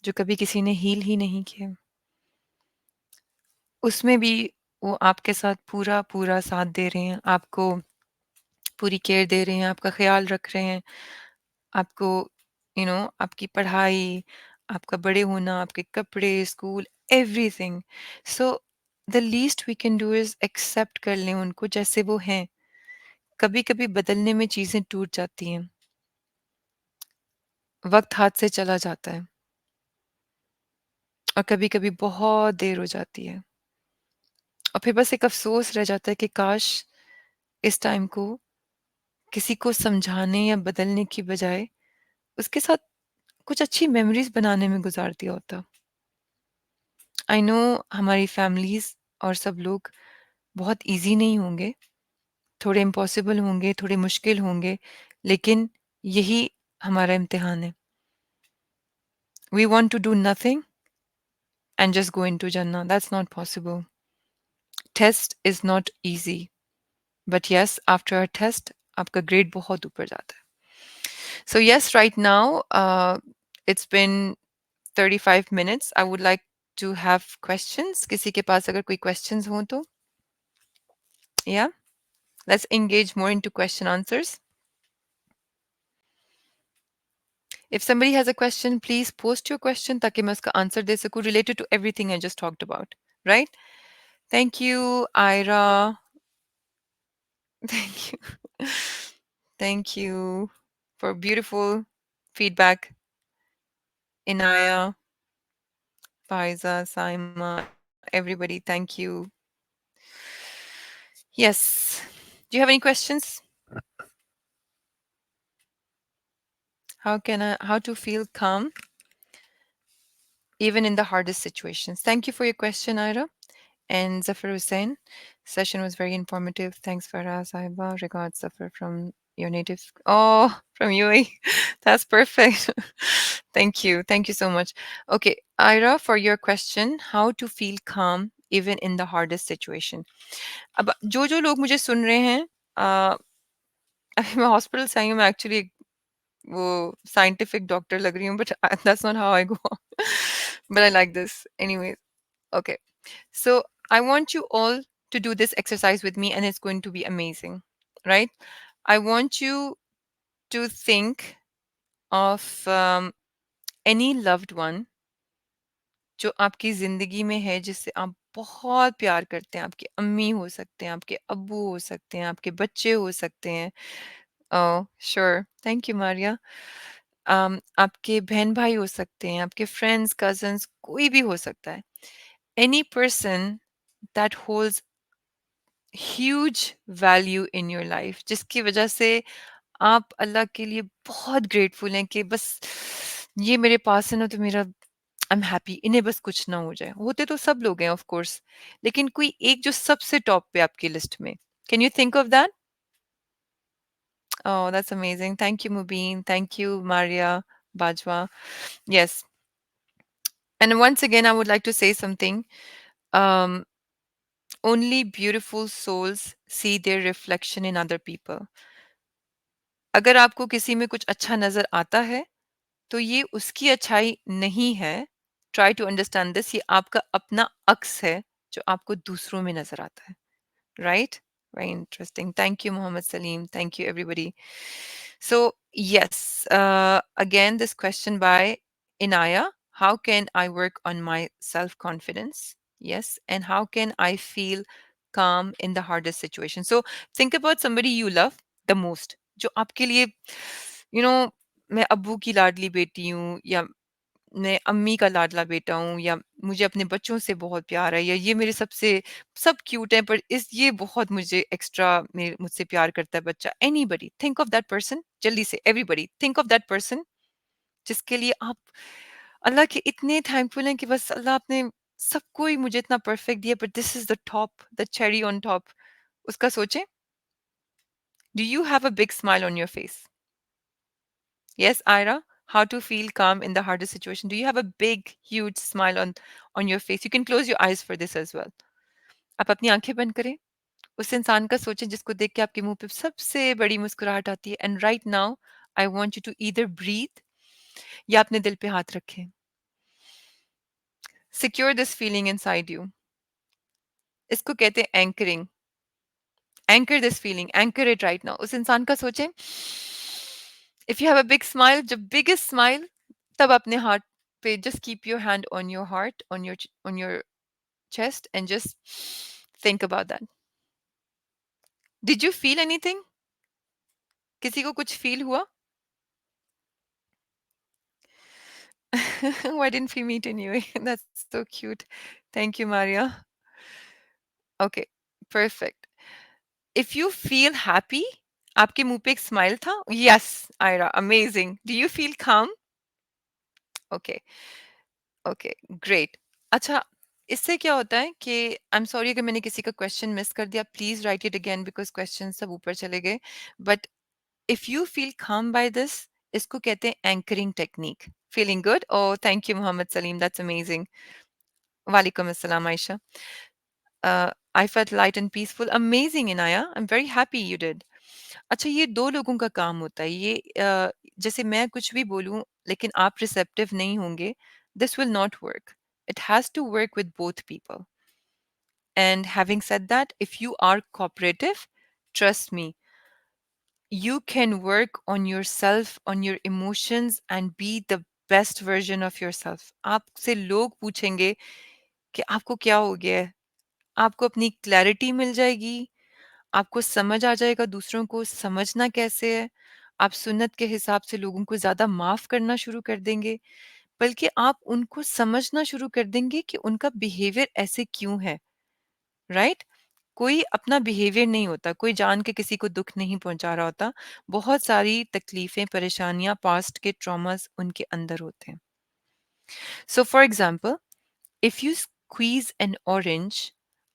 जो कभी किसी ने हील ही नहीं किए। उसमें भी वो आपके साथ पूरा साथ दे रहे हैं, आपको पूरी केयर दे रहे हैं, आपका ख़्याल रख रहे हैं, आपको आपकी पढ़ाई, आपका बड़े होना, आपके कपड़े, school, everything. So the least we can do is accept कर लें उनको जैसे वो हैं। कभी-कभी बदलने में चीज़ें टूट जाती हैं, वक़्त हाथ से चला जाता है, और कभी-कभी बहुत देर हो जाती है, और फिर बस एक अफ़सोस रह जाता है कि काश इस टाइम को किसी को समझाने या बदलने की बजाय उसके साथ कुछ अच्छी मेमोरीज बनाने में गुजार दिया होता। आई नो हमारी फैमिलीज और सब लोग बहुत इजी नहीं होंगे, थोड़े इम्पॉसिबल होंगे, थोड़े मुश्किल होंगे, लेकिन यही हमारा इम्तिहान है। We want to do nothing and just go into जन्नत, that's not possible. Test is not easy, But yes, after a test, आपका grade बहुत ऊपर जाता है. So yes, right now, it's been 35 minutes. I would like to have questions. किसी के पास अगर कोई questions हो तो, yeah, let's engage more into question answers. If somebody has a question, please post your question ताकि मैं उसका answer दे सकूं related to everything I just talked about, right? Thank you, Ira. Thank you. Thank you for beautiful feedback. Inaya, Faiza, Saima, everybody, thank you. Yes. Do you have any questions? How to feel calm even in the hardest situations? Thank you for your question, Ira. And Zafar Hussain, session was very informative. Thanks, Farah Sahiba. Regards, Zafar, from your native. Oh, from UAE. That's perfect. Thank you. Thank you so much. Okay, Ira, for your question, how to feel calm even in the hardest situation. अब जो लोग मुझे सुन रहे हैं, अभी मैं hospital से आई हूँ, मैं एक्चुअली वो साइंटिफिक डॉक्टर लग रही हूँ, but that's not how I go. But I like this anyways. Okay. So I want you all to do this exercise with me, and it's going to be amazing, right? I want you to think of any loved one जो आपकी जिंदगी में है, जिससे आप बहुत प्यार करते हैं. आपकी अम्मी हो सकते हैं, आपके अब्बू हो सकते हैं, आपके बच्चे हो सकते हैं. Oh, sure. Thank you, Maria. आपके बहन भाई हो सकते हैं, आपके फ्रेंड्स, कजन्स, कोई भी हो सकता है. Any person that holds huge value in your life, जिसकी वजह से आप अल्लाह के लिए बहुत ग्रेटफुल हैं कि बस ये मेरे पास है ना, तो मेरा आई एम हैप्पी, इन्हें बस कुछ ना हो जाए. होते तो सब लोग हैं ऑफ कोर्स, लेकिन कोई एक जो सबसे टॉप पे आपकी लिस्ट में. Can you think of that? Oh, that's amazing. Thank you, Mubin. Thank you, Maria Bajwa. Yes. And once again, I would like to say something. Um, only beautiful souls see their reflection in other people. अगर आपको किसी में कुछ अच्छा नजर आता है, तो ये उसकी अच्छाई नहीं है. Try to understand this. ये आपका अपना अक्स है जो आपको दूसरों में नजर आता है. Right? Very interesting. Thank you, Muhammad Salim. Thank you, everybody. So, yes, again, this question by Inaya. How can I work on my self confidence? Yes. And how can I feel calm in the hardest situation? So, think about somebody you love the most. जो आपके लिए, you know, मैं अब्बू की लाडली बेटी हूँ, या मैं अम्मी का लाडला बेटा हूँ, या मुझे अपने बच्चों से बहुत प्यार है, या ये मेरे सबसे सब क्यूट हैं, पर इस ये बहुत मुझे एक्स्ट्रा मुझसे प्यार करता है बच्चा. Anybody, think of that person. जल्दी से everybody think of that person जिसके लिए आप अल्लाह के इतने थैंकफुल हैं कि बस अल्लाह आपने सबको ही मुझे इतना परफेक्ट दिया, but this is the top, the cherry on top. उसका सोचें. Do you have a big smile on your face? Yes, Ira, how to feel calm in the hardest situation. Do you have a big, huge smile on your face? You can close your eyes for this as well. आप अपनी आंखें बंद करें. उस इंसान का सोचें जिसको देख के आपके मुंह पे सबसे बड़ी मुस्कुराहट आती है. And right now I want you to either breathe या अपने दिल पे हाथ रखें. Secure this feeling inside you. इसको कहते हैं anchoring. Anchor this feeling, anchor it right now. उस इंसान का सोचें. If you have a big smile, जब बिगेस्ट स्माइल, तब अपने हार्ट पे just keep your hand on your heart, on your chest, and just think about that. Did you feel anything? किसी को कुछ feel हुआ? Why didn't we meet anyway? That's so cute. Thank you, Maria. Okay, perfect. If you feel happy, आपके मुंह पे एक smile था? Yes, Ira, amazing. Do you feel calm? Okay, okay, great. अच्छा, इससे क्या होता है कि आई एम सॉरी अगर मैंने किसी का क्वेश्चन मिस कर दिया. Please write it again because question सब ऊपर चले गए. But if you feel calm by this, इसको कहते हैं anchoring technique. Feeling good? Oh, thank you Mohammad Salim, that's amazing. वालेकुम अस्सलाम Ayesha. I felt light and peaceful. Amazing, Inaya. I'm very happy you did. अच्छा, ये 2 लोगों का काम होता है। ये जैसे मैं कुछ भी बोलूँ लेकिन आप रिसेप्टिव नहीं होंगे, this will not work. It has to work with both people. And having said that, if you are cooperative, trust me, you can work on yourself, on your emotions, and be the best version of yourself. आपसे लोग पूछेंगे कि आपको क्या हो गया है? आपको अपनी क्लैरिटी मिल जाएगी, आपको समझ आ जाएगा दूसरों को समझना कैसे है, आप सुन्नत के हिसाब से लोगों को ज़्यादा माफ़ करना शुरू कर देंगे, बल्कि आप उनको समझना शुरू कर देंगे कि उनका बिहेवियर ऐसे क्यों है, राइट? कोई अपना बिहेवियर नहीं होता, कोई जान के किसी को दुःख नहीं पहुँचा रहा होता, बहुत सारी तकलीफ़ें, परेशानियाँ, पास्ट के ट्रॉमास उनके अंदर होते हैं। So for example, if you squeeze N orange,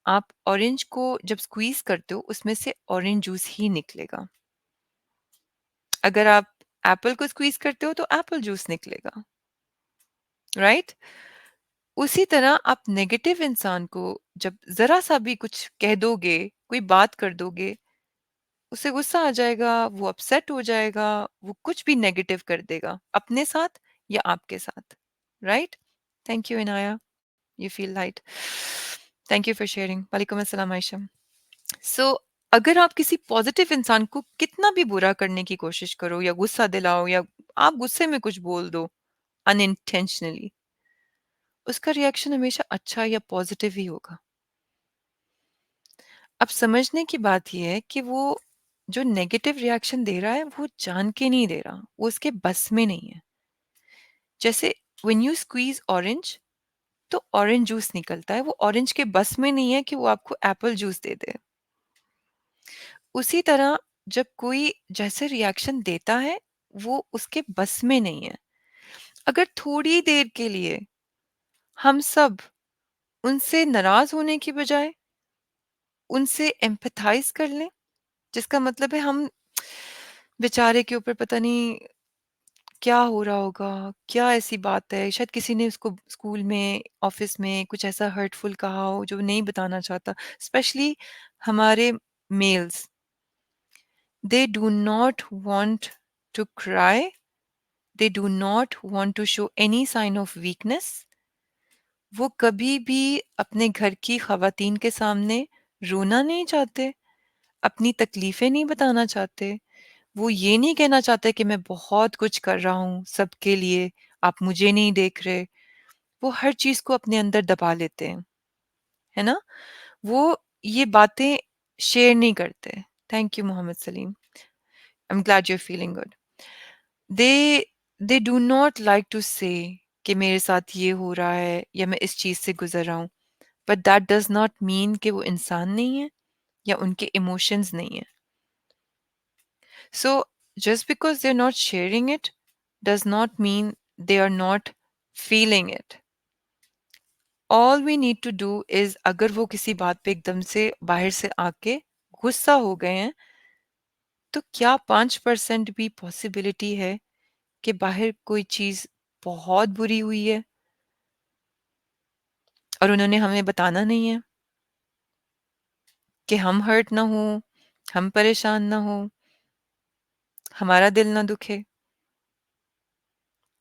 आप ऑरेंज को जब स्क्वीज करते हो उसमें से ऑरेंज जूस ही निकलेगा। अगर आप एप्पल को स्क्वीज करते हो तो एप्पल जूस निकलेगा, राइट? उसी तरह आप नेगेटिव इंसान को जब जरा सा भी कुछ कह दोगे, कोई बात कर दोगे, उसे गुस्सा आ जाएगा, वो अपसेट हो जाएगा, वो कुछ भी नेगेटिव कर देगा अपने साथ या आपके साथ, right? Thank you Inaya, you feel light. Thank you for sharing. वालेकुम अस्सलाम आयशा. सो अगर आप किसी पॉजिटिव इंसान को कितना भी बुरा करने की कोशिश करो या गुस्सा दिलाओ या आप गुस्से में कुछ बोल दो अनइंटेंशनली, उसका रिएक्शन हमेशा अच्छा या पॉजिटिव ही होगा। अब समझने की बात यह है कि वो जो नेगेटिव रिएक्शन दे रहा है वो जान के नहीं दे रहा, वो उसके बस में नहीं है। जैसे व्हेन यू स्क्वीज ऑरेंज, तो ऑरेंज जूस निकलता है, वो ऑरेंज के बस में नहीं है कि वो आपको एप्पल जूस दे दे। उसी तरह जब कोई जैसे रिएक्शन देता है वो उसके बस में नहीं है। अगर थोड़ी देर के लिए हम सब उनसे नाराज होने की बजाय उनसे एम्पैथाइज कर लें, जिसका मतलब है हम बेचारे के ऊपर पता नहीं क्या हो रहा होगा, क्या ऐसी बात है, शायद किसी ने उसको स्कूल में, ऑफिस में कुछ ऐसा हर्टफुल कहा हो जो नहीं बताना चाहता। स्पेशली हमारे males, they do not want to cry, they do not want to show any sign of weakness. वो कभी भी अपने घर की ख़वातीन के सामने रोना नहीं चाहते, अपनी तकलीफ़ें नहीं बताना चाहते, वो ये नहीं कहना चाहते कि मैं बहुत कुछ कर रहा हूँ सबके लिए, आप मुझे नहीं देख रहे। वो हर चीज़ को अपने अंदर दबा लेते हैं, है ना? वो ये बातें शेयर नहीं करते। Thank you Mohammad Salim. I am glad you are feeling good. They they do not like to say कि मेरे साथ ये हो रहा है या मैं इस चीज़ से गुज़र रहा हूँ, but that does not mean कि वो इंसान नहीं है या उनके इमोशंस नहीं है। So just because they are not sharing it does not mean they are not feeling it. All we need to do is, अगर वो किसी बात पे एकदम से बाहर से आके गुस्सा हो गए हैं, तो क्या 5% भी पॉसिबिलिटी है कि बाहर कोई चीज़ बहुत बुरी हुई है और उन्होंने हमें बताना नहीं है कि हम हर्ट ना हो, हम परेशान ना हो, हमारा दिल ना दुखे,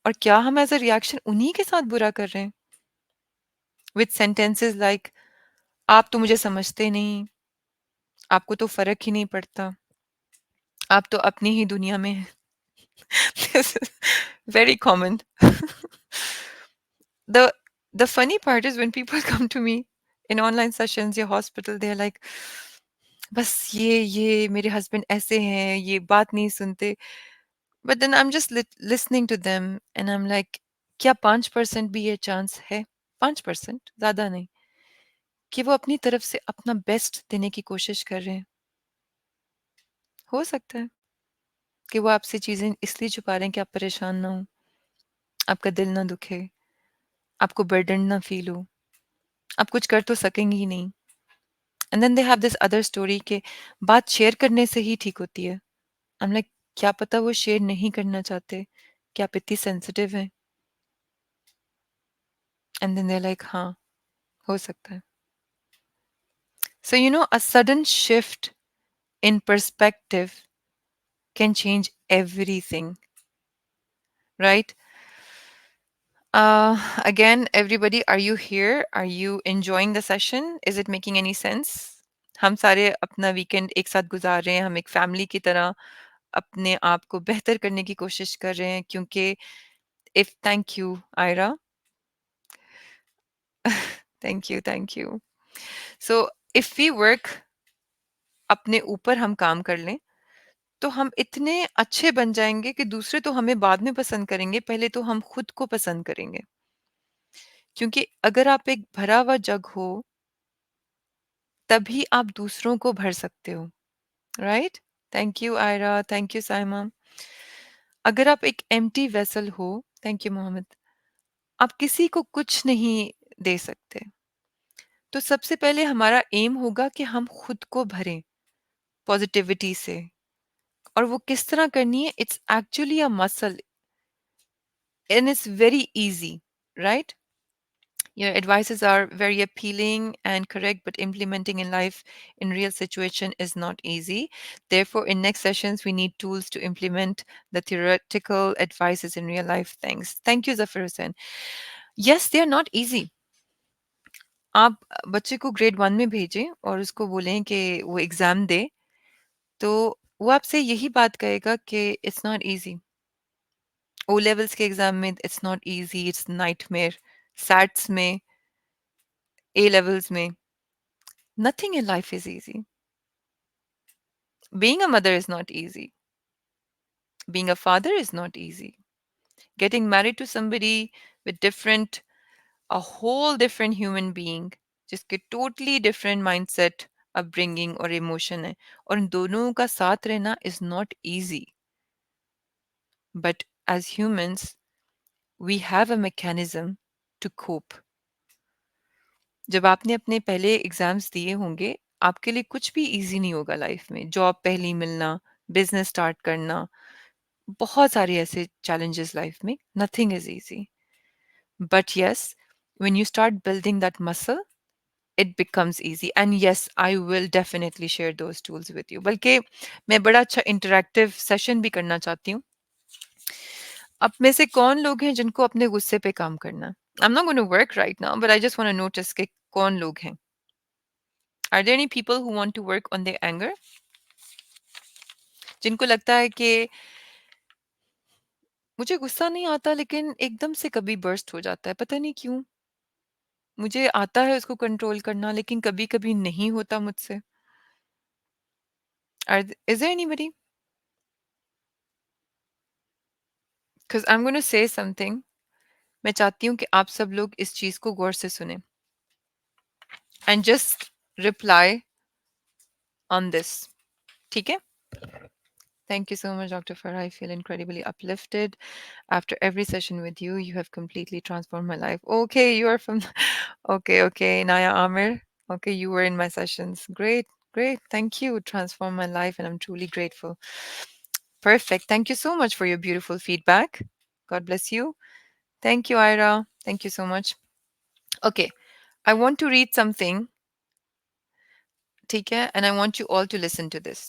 और क्या हम एज़ अ रिएक्शन उन्हीं के साथ बुरा कर रहे हैं विद सेंटेंसेस लाइक आप तो मुझे समझते नहीं, आपको तो फ़र्क ही नहीं पड़ता, आप तो अपनी ही दुनिया में हैं। This is very common. The the funny part is when people come to me in online sessions या hospital, they're like, बस ये मेरे हस्बैंड ऐसे हैं, ये बात नहीं सुनते। But then I'm just listening to them and I'm like, क्या 5% भी ये चांस है, 5%, ज़्यादा नहीं, कि वो अपनी तरफ से अपना बेस्ट देने की कोशिश कर रहे हैं? हो सकता है कि वो आपसे चीज़ें इसलिए छुपा रहे हैं कि आप परेशान ना हो, आपका दिल ना दुखे, आपको बर्डन ना फ़ील हो, आप कुछ कर तो सकेंगे ही नहीं। And then they have this other story कि बात शेयर करने से ही ठीक होती है। आई एम लाइक, क्या पता वो शेयर नहीं करना चाहते, कि आप इतनी सेंसिटिव हैं? And then they are like, हाँ, हो सकता है। So, a sudden shift in perspective can change everything, right? Again, everybody, are you here? Are you enjoying the session? Is it making any sense? हम सारे अपना weekend एक साथ गुजार रहे हैं, हम एक फैमिली की तरह अपने आप को बेहतर करने की कोशिश कर रहे हैं, क्योंकि if thank you Ayra, thank you. So if we work, अपने ऊपर हम काम कर लें, तो हम इतने अच्छे बन जाएंगे कि दूसरे तो हमें बाद में पसंद करेंगे, पहले तो हम खुद को पसंद करेंगे। क्योंकि अगर आप एक भरा हुआ जग हो, तभी आप दूसरों को भर सकते हो, right? Thank you Ayra, thank you Saima. अगर आप एक एम्प्टी वेसल हो, थैंक यू मोहम्मद, आप किसी को कुछ नहीं दे सकते। तो सबसे पहले हमारा एम होगा कि हम खुद को भरें पॉजिटिविटी से। और वो किस तरह करनी है? It's actually a muscle and it's very easy, right? Your advices are very appealing and correct, but implementing in life in real situation is not easy. Therefore, in next sessions, we need tools to implement the theoretical advices in real life. Thanks. Thank you, Zafar Hussain. Yes, they are not easy. आप बच्चे को grade 1 में भेजें और उसको बोलें कि वो एग्ज़ाम दे, तो वो आपसे यही बात कहेगा कि it's not easy. O levels के एग्ज़ाम में it's not easy, it's nightmare. SATs में, ए लेवल्स में, nothing in life is easy. Being a mother is not easy. Being a father is not easy. Getting married to somebody with different, a whole different human being, जिसके totally different mindset, upbringing और emotion है, और इन दोनों का साथ रहना is not easy. But as humans, we have a mechanism to cope. जब आपने अपने पहले एग्जाम्स दिए होंगे, आपके लिए कुछ भी इजी नहीं होगा लाइफ में। जॉब पहली मिलना, बिजनेस स्टार्ट करना, बहुत सारे ऐसे challenges life में, nothing is easy. But yes, when you start building that muscle, it becomes easy. And yes, I will definitely share those tools with you. बल्कि मैं बड़ा अच्छा इंटरैक्टिव सेशन भी करना चाहती हूँ। अब में से कौन लोग हैं जिनको अपने गुस्से पे काम करना है? I'm not going to work right now, but I just want to notice कि कौन लोग हैं? Are there any people who want to work on their anger? जिनको लगता है कि मुझे गुस्सा नहीं आता, लेकिन एकदम से कभी बर्स्ट हो जाता है, पता नहीं क्यों। मुझे आता है उसको कंट्रोल करना, लेकिन कभी-कभी नहीं होता मुझसे। Is there anybody? Because I'm going to say something. मैं चाहती हूँ कि आप सब लोग इस चीज को गौर से सुने। And just reply on this. ठीक है? Thank you so much, Dr. Farah. I feel incredibly uplifted. After every session with you, you have completely transformed my life. Okay, you are from. Okay. Naya Amir. Okay, you were in my sessions. Great. Thank you. Transformed my life, and I'm truly grateful. Perfect. Thank you so much for your beautiful feedback. God bless you. Thank you, Ira. Thank you so much. Okay, I want to read something, ठीक है? And I want you all to listen to this.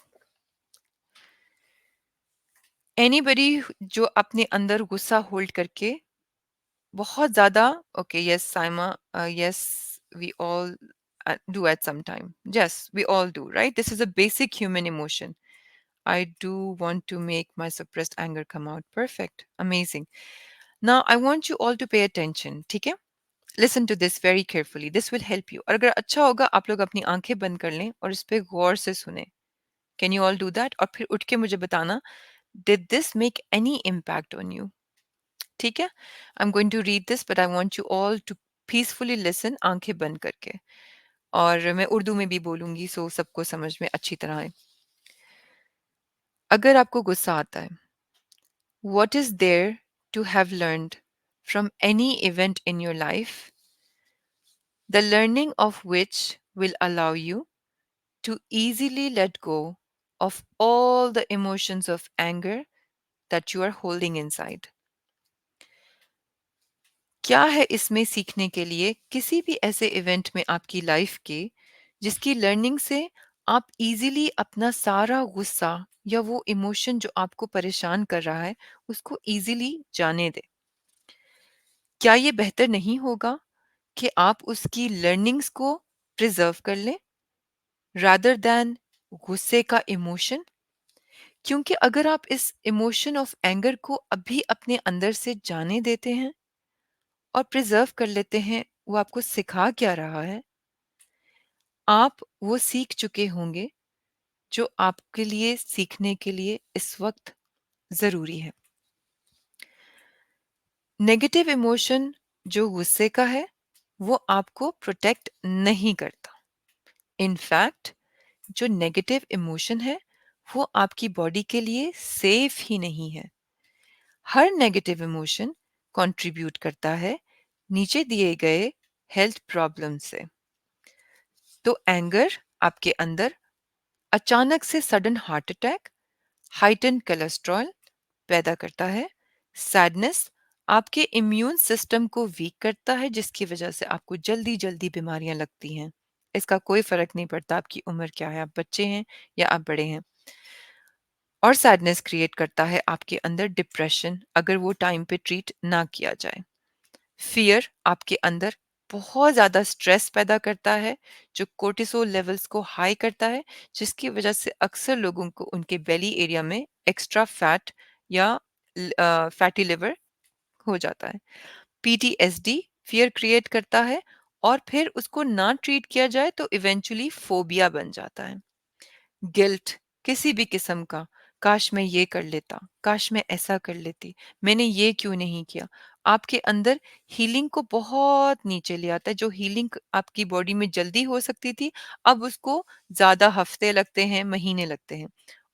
Anybody जो अपने अंदर गुस्सा hold करके बहुत ज़्यादा, okay, yes, Saima, yes, we all do at some time. Yes, we all do, right? This is a basic human emotion. I do want to make my suppressed anger come out. Perfect. Amazing. Now, I want you all to pay attention, ठीक है? Listen to this very carefully. This will help you. और अगर अच्छा होगा, आप लोग अपनी आंखें बंद कर लें और इस पे गौर से सुने. Can you all do that? और फिर उठ के मुझे बताना, did this make any impact on you? ठीक है? I'm going to read this, but I want you all to peacefully listen, आंखें बंद करके. और मैं उर्दू में भी बोलूंगी, सो सबको समझ में अच्छी तरह आए. अगर आपको गुस्सा आता है, what is there to have learned from any event in your life, the learning of which will allow you to easily let go of all the emotions of anger that you are holding inside. क्या है इसमें सीखने के लिए किसी भी ऐसे event में आपकी लाइफ के जिसकी लर्निंग से आप इजीली अपना सारा गुस्सा या वो इमोशन जो आपको परेशान कर रहा है उसको इजीली जाने दें। क्या ये बेहतर नहीं होगा कि आप उसकी लर्निंग्स को प्रिजर्व कर लें रादर दैन गुस्से का इमोशन? क्योंकि अगर आप इस इमोशन ऑफ एंगर को अभी अपने अंदर से जाने देते हैं और प्रिजर्व कर लेते हैं, वो आपको सिखा क्या रहा है, आप वो सीख चुके होंगे जो आपके लिए सीखने के लिए इस वक्त ज़रूरी है। नेगेटिव इमोशन जो गुस्से का है, वो आपको प्रोटेक्ट नहीं करता। इनफैक्ट जो नेगेटिव इमोशन है, वो आपकी बॉडी के लिए सेफ ही नहीं है। हर नेगेटिव इमोशन कंट्रीब्यूट करता है नीचे दिए गए हेल्थ प्रॉब्लम से। तो एंगर आपके अंदर अचानक से sudden heart attack, heighten cholesterol पैदा करता है। सैडनेस आपके इम्यून सिस्टम को वीक करता है, जिसकी वजह से आपको जल्दी जल्दी बीमारियां लगती हैं। इसका कोई फर्क नहीं पड़ता आपकी उम्र क्या है, आप बच्चे हैं या आप बड़े हैं। और सैडनेस क्रिएट करता है आपके अंदर डिप्रेशन, अगर वो टाइम पे ट्रीट ना किया जाए। फियर आपके अंदर बहुत ज़्यादा स्ट्रेस पैदा करता है, जो कोर्टिसोल लेवल्स को हाई करता है, जिसकी वजह से अक्सर लोगों को उनके बेली एरिया में एक्स्ट्रा फैट या फैटी लिवर हो जाता है। पीटीएसडी फियर क्रिएट करता है और फिर उसको ना ट्रीट किया जाए तो इवेंचुअली फोबिया बन जाता है। गिल्ट किसी भी किस्म का, काश मैं ये कर लेता, काश मैं ऐसा कर लेती, मैंने ये क्यों नहीं किया, आपके अंदर हीलिंग को बहुत नीचे ले आता है। जो हीलिंग आपकी बॉडी में जल्दी हो सकती थी, अब उसको ज्यादा हफ्ते लगते हैं, महीने लगते हैं।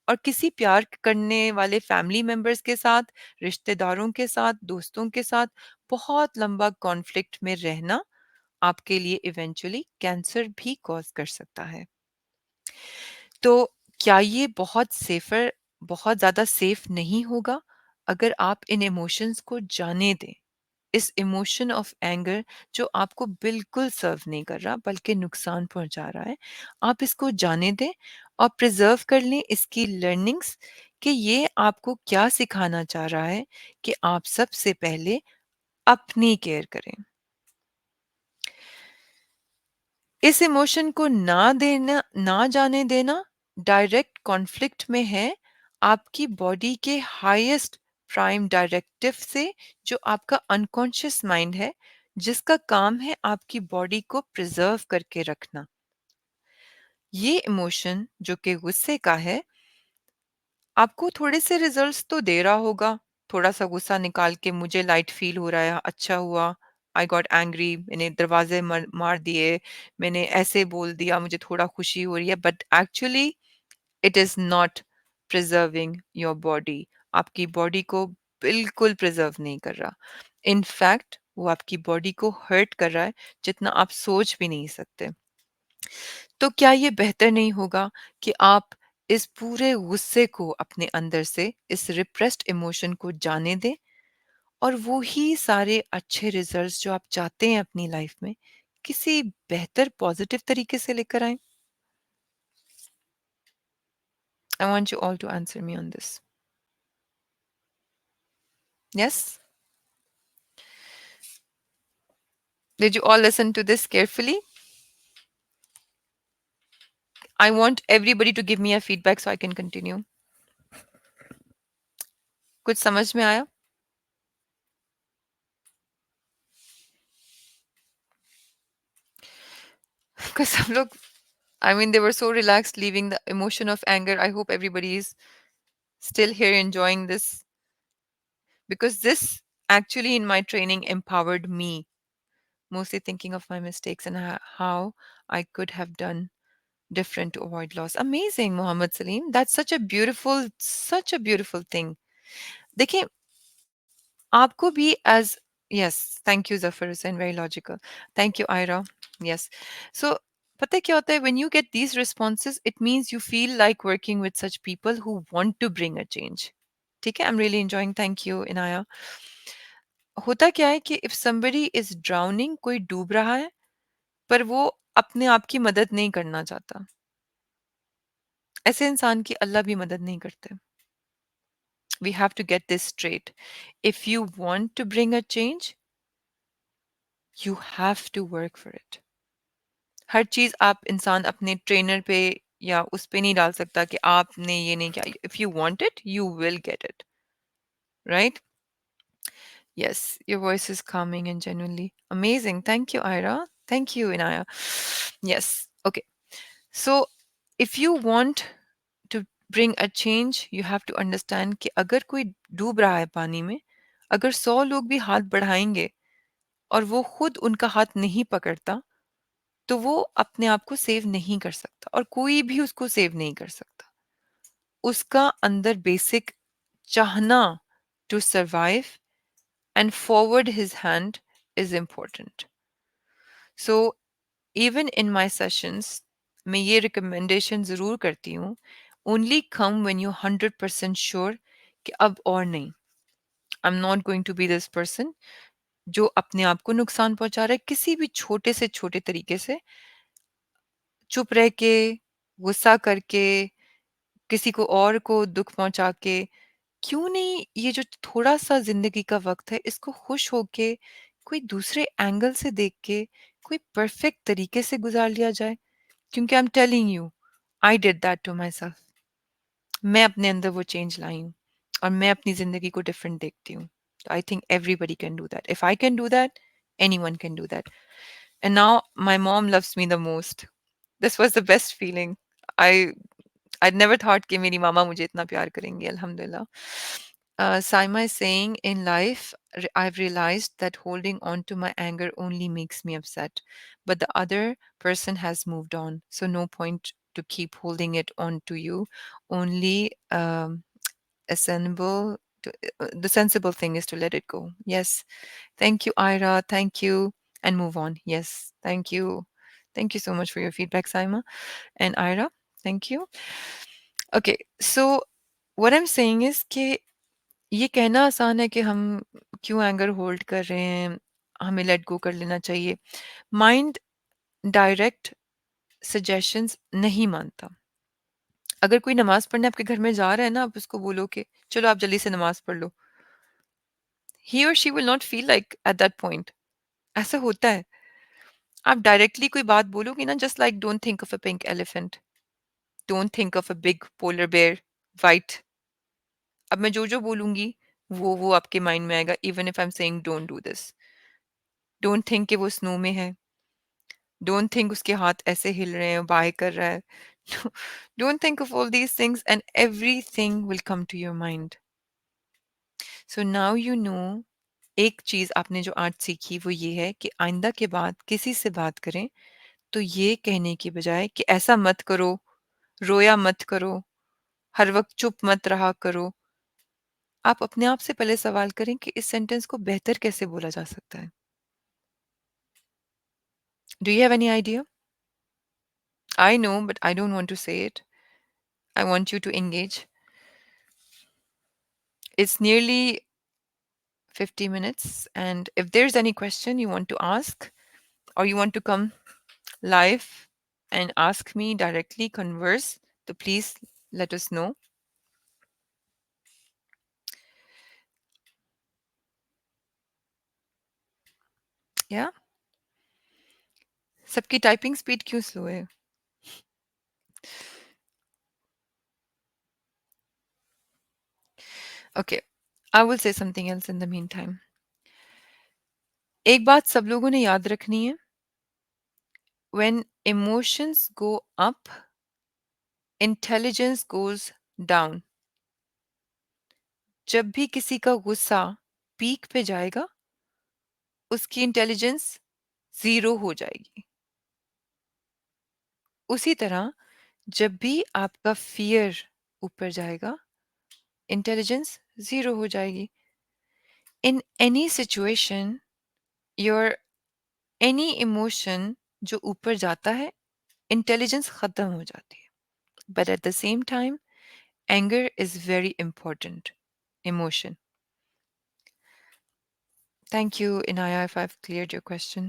और किसी प्यार करने वाले फैमिली मेंबर्स के साथ, रिश्तेदारों के साथ, दोस्तों के साथ बहुत लंबा कॉन्फ्लिक्ट में रहना आपके लिए इवेंचुअली कैंसर भी कॉज कर सकता है। तो क्या ये बहुत ज़्यादा सेफ नहीं होगा अगर आप इन इमोशंस को जाने दें? इस इमोशन ऑफ एंगर जो आपको बिल्कुल सर्व नहीं कर रहा बल्कि नुकसान पहुंचा रहा है, आप इसको जाने दें और प्रिजर्व कर लें इसकी लर्निंग्स कि ये आपको क्या सिखाना चाह रहा है कि आप सबसे पहले अपनी केयर करें। इस इमोशन को ना जाने देना डायरेक्ट कॉन्फ्लिक्ट में है आपकी बॉडी के हाईएस्ट प्राइम डायरेक्टिव से, जो आपका अनकॉन्शियस माइंड है, जिसका काम है आपकी बॉडी को प्रिजर्व करके रखना। ये इमोशन जो कि गुस्से का है, आपको थोड़े से रिजल्ट्स तो दे रहा होगा। थोड़ा सा गुस्सा निकाल के मुझे लाइट फील हो रहा है, अच्छा हुआ, आई गॉट एंग्री, मैंने दरवाजे मार दिए, मैंने ऐसे बोल दिया, मुझे थोड़ा खुशी हो रही है, but actually it is not preserving your body. आपकी बॉडी को बिल्कुल प्रिजर्व नहीं कर रहा। इनफैक्ट वो आपकी बॉडी को हर्ट कर रहा है जितना आप सोच भी नहीं सकते। तो क्या ये बेहतर नहीं होगा कि आप इस पूरे गुस्से को अपने अंदर से, इस रिप्रेस्ड इमोशन को जाने दें और वो ही सारे अच्छे रिजल्ट्स जो आप चाहते हैं अपनी लाइफ में किसी बेहतर पॉजिटिव तरीके से लेकर आएं? I want you all to answer me on this. Yes? Did you all listen to this carefully? I want everybody to give me a feedback so I can continue. कुछ समझ में आया? Because some लोग, I mean, they were so relaxed leaving the emotion of anger. I hope everybody is still here enjoying this, because this actually in my training empowered me, mostly thinking of my mistakes and how I could have done different to avoid loss. Amazing, Muhammad Salim. That's such a beautiful thing. देखिए, आपको भी एज, yes, thank you Zafar Hussain, very logical, thank you Ayra, yes. So पता है क्या होता है, when you get these responses it means you feel like working with such people who want to bring a change. ठीक है, I am really enjoying, thank you Inaya. होता क्या है कि इफ somebody इज ड्राउनिंग, कोई डूब रहा है, पर वो अपने आप की मदद नहीं करना चाहता। ऐसे इंसान की अल्लाह भी मदद नहीं करते। We have to get this straight. If you want to bring a change, you have to work for it. हर चीज आप इंसान अपने ट्रेनर पे या उस पे नहीं डाल सकता कि आपने ये नहीं किया. If you want it, you will get it. Right? Yes, your voice is calming and genuinely amazing. Thank you, Ira. Thank you, Inaya. Yes. Okay. So, if you want to bring a change, you have to understand कि अगर कोई डूब रहा है पानी में, अगर 100 लोग भी हाथ बढ़ाएंगे और वो खुद उनका हाथ नहीं पकड़ता, तो वो अपने आप को सेव नहीं कर सकता और कोई भी उसको सेव नहीं कर सकता. उसका अंदर बेसिक चाहना to survive and forward his hand is important. So even in my sessions, मैं ये recommendation ज़रूर करती हूँ, only come when you're 100% sure कि अब और नहीं. I'm not going to be this person जो अपने आप को नुकसान पहुंचा रहा है किसी भी छोटे से छोटे तरीके से, चुप रह के, गुस्सा करके, किसी को और को दुख पहुंचा के. क्यों नहीं ये जो थोड़ा सा जिंदगी का वक्त है इसको खुश होके कोई दूसरे एंगल से देख के कोई परफेक्ट तरीके से गुजार लिया जाए. क्योंकि I am telling you, I did that to myself. मैं अपने अंदर वो चेंज लाई हूँ और मैं अपनी जिंदगी को डिफरेंट देखती हूँ. I think everybody can do that. If I can do that, any one can do that. And now my mom loves me the most. This was the best feeling. I I never thought कि मेरी मामा मुझे इतना प्यार करेंगी. अल्हम्दुलिल्लाह. Saima is saying, in life, I've realized that holding on to my anger only makes me upset, but the other person has moved on. So no point to keep holding it on to you. Only assemble. The sensible thing is to let it go. Yes. Thank you, Ira. Thank you. And move on. Yes. Thank you. Thank you so much for your feedback, Saima. And Ira, thank you. Okay, so what I'm saying is कि ये कहना आसान है कि हम क्यों anger hold कर रहे हैं, हमें लेट गो कर लेना चाहिए. माइंड डायरेक्ट सजेशंस नहीं मानता. अगर कोई नमाज पढ़ने आपके घर में जा रहा है ना, आप उसको बोलो कि चलो आप जल्दी से नमाज पढ़ लो, ही और she will not feel like at that point. ऐसा होता है. आप डायरेक्टली कोई बात बोलोगे ना, just like don't think of a pink elephant, don't think of a big polar bear, white. अब मैं जो जो बोलूंगी वो आपके माइंड में आएगा. Even if I am saying don't do this, don't think कि वो स्नो में है, डोंट थिंक उसके हाथ ऐसे हिल रहे हैं, बाय कर रहा है. Don't think of all these things and everything will come to your mind. So now you know. एक चीज आपने जो आज सीखी वो ये है कि आइंदा के बाद किसी से बात करें तो ये कहने की बजाय कि ऐसा मत करो, रोया मत करो, हर वक्त चुप मत रहा करो, आप अपने आप से पहले सवाल करें कि इस सेंटेंस को बेहतर कैसे बोला जा सकता है. Do you have any idea? I know but I don't want to say it. I want you to engage. It's nearly 50 minutes, and if there's any question you want to ask or you want to come live and ask me directly, converse, so please let us know. Yeah. सबकी typing speed क्यों slow है? Okay, I will say something else in the meantime. एक बात सब लोगों ने याद रखनी है. When emotions go up, intelligence goes down. जब भी किसी का गुस्सा पीक पे जाएगा, उसकी इंटेलिजेंस जीरो हो जाएगी. उसी तरह जब भी आपका फियर ऊपर जाएगा, इंटेलिजेंस जीरो हो जाएगी. In any situation, your any emotion जो ऊपर जाता है, इंटेलिजेंस खत्म हो जाती है. But at the same time, anger is very important emotion. Thank you, Inaya, if I've cleared your question.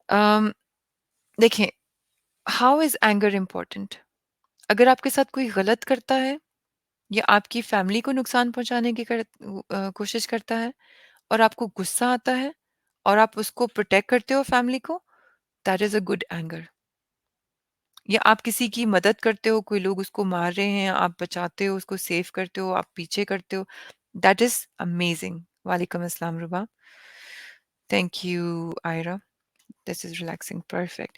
अम, देखें, हाउ इज़ एंगर इम्पोर्टेंट? अगर आपके साथ कोई गलत करता है या आपकी फैमिली को नुकसान पहुँचाने की कोशिश करता है और आपको गुस्सा आता है और आप उसको प्रोटेक्ट करते हो फैमिली को, that is a good anger. या आप किसी की मदद करते हो, कोई लोग उसको मार रहे हैं, आप बचाते हो, उसको सेव करते हो, आप पीछे करते हो, दैट इज़ अमेजिंग। वालेकुम अस्सलाम Ruba. Thank you Ayra. This is relaxing, perfect.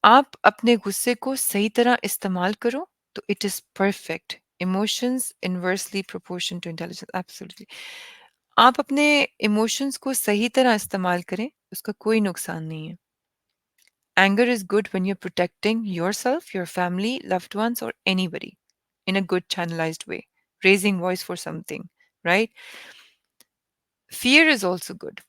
आप अपने गुस्से को सही तरह इस्तेमाल करो तो it is perfect. Emotions inversely proportion to intelligence, absolutely. आप अपने इमोशंस को सही तरह इस्तेमाल करें, उसका कोई नुकसान नहीं है। Anger is good when you're protecting yourself, your family, loved ones, or anybody in a good channelized way, raising voice for something, right? Fear is also good.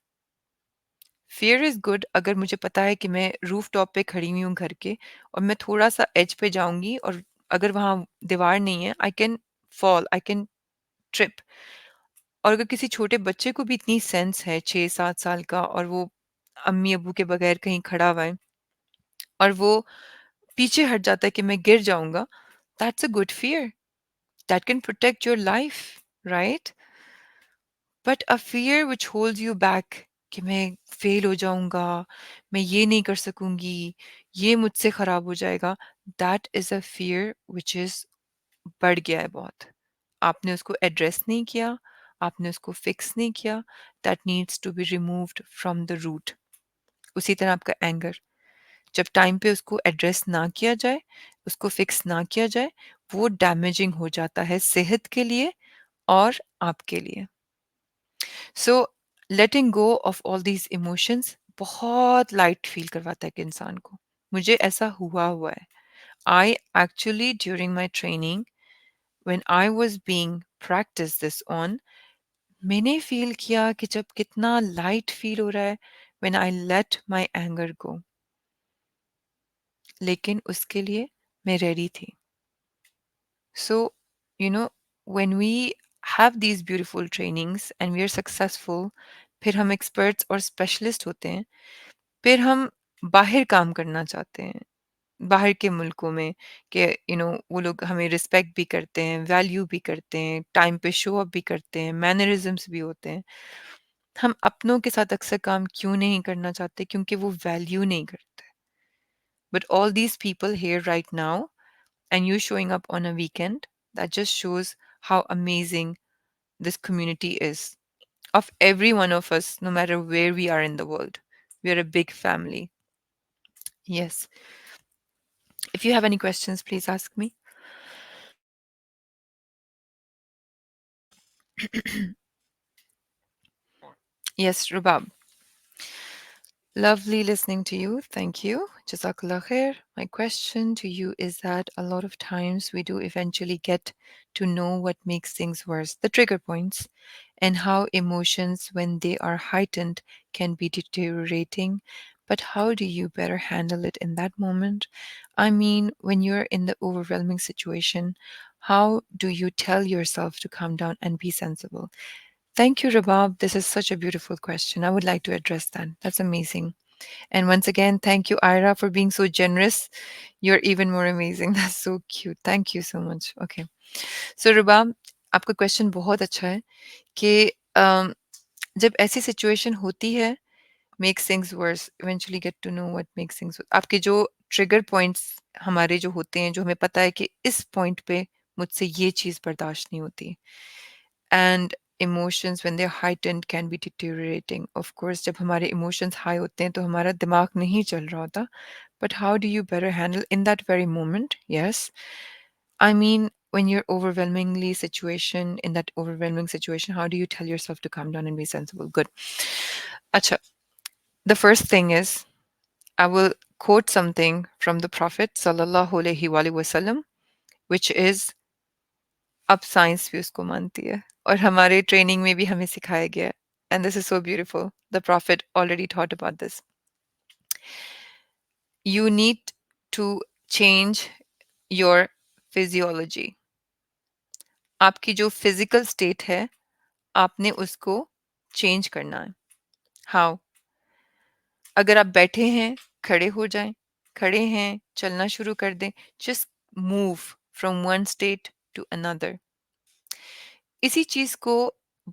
Fear is good अगर मुझे पता है कि मैं रूफ टॉप पे खड़ी हुई हूँ घर के और मैं थोड़ा सा एज पे जाऊंगी और अगर वहां दीवार नहीं है, I can fall, I can trip. और अगर किसी छोटे बच्चे को भी इतनी सेंस है, 6-7 साल का, और वो अम्मी अबू के बगैर कहीं खड़ा हुआ है और वो पीछे हट जाता है कि मैं गिर जाऊंगा, that's a good fear that can protect your life, right? But a fear which holds you back कि मैं फेल हो जाऊंगा, मैं ये नहीं कर सकूंगी, ये मुझसे खराब हो जाएगा, that is a fear which is बढ़ गया है बहुत। आपने उसको एड्रेस नहीं किया, आपने उसको फिक्स नहीं किया, that needs to be removed from the root। उसी तरह आपका एंगर, जब टाइम पे उसको एड्रेस ना किया जाए, उसको फिक्स ना किया जाए, वो डैमेजिंग हो जाता है सेहत के लिए और आपके लिए। So letting go of all these emotions बहुत लाइट फील करवाता है कि इंसान को। मुझे ऐसा हुआ है। I actually during my training when I was being practice this on, मैंने फील किया कि जब कितना लाइट फील हो रहा है when I let my anger go. लेकिन उसके लिए मैं रेडी थी। So, you know, when we have these beautiful trainings and we are successful, फिर हम experts और specialist होते हैं, फिर हम बाहर काम करना चाहते हैं, बाहर के मुल्कों में, कि वो लोग हमें रिस्पेक्ट भी करते हैं, वैल्यू भी करते हैं, टाइम पे शो अप भी करते हैं, मैनरिज्म्स भी होते हैं। हम अपनों के साथ अक्सर काम क्यों नहीं करना चाहते? क्योंकि वो वैल्यू नहीं करते। But all these people here right now and you showing up on a weekend, that just shows how amazing this community is, of every one of us, no matter where we are in the world. We are a big family. Yes. If you have any questions, please ask me. Yes, Rubab. Lovely listening to you. Thank you. Jazakallah khair. My question to you is that a lot of times we do eventually get to know what makes things worse, the trigger points, and how emotions, when they are heightened, can be deteriorating. But how do you better handle it in that moment? I mean, when you're in the overwhelming situation, how do you tell yourself to calm down and be sensible? Thank you, Rabab. This is such a beautiful question. I would like to address that. That's amazing. And once again, thank you, Ira, for being so generous. You're even more amazing. That's so cute. Thank you so much. Okay. So, Rabab, आपका question बहुत अच्छा है कि जब ऐसी situation होती है, makes things worse, eventually get to know what makes things worse. आपके जो ट्रिगर पॉइंट्स हमारे जो होते हैं, जो हमें पता है कि इस पॉइंट पे मुझसे ये चीज़ बर्दाश्त नहीं होती, and emotions when they're heightened can be deteriorating. Of course, जब हमारे emotions high होते हैं तो हमारा दिमाग नहीं चल रहा होता. But how do you better handle in that very moment? Yes. I mean, when you're in that overwhelming situation, how do you tell yourself to calm down and be sensible? Good. Acha, the first thing is I will quote something from the Prophet sallallahu alaihi wasallam, which is अब science भी उसको मानती है और हमारे training में भी हमें सिखाया गया है and this is so beautiful the prophet already thought about this you need to change your physiology आपकी जो फिजिकल स्टेट है आपने उसको चेंज करना है हाउ अगर आप बैठे हैं, खड़े हो जाएं, खड़े हैं, चलना शुरू कर दें, just move from one state to another. इसी चीज़ को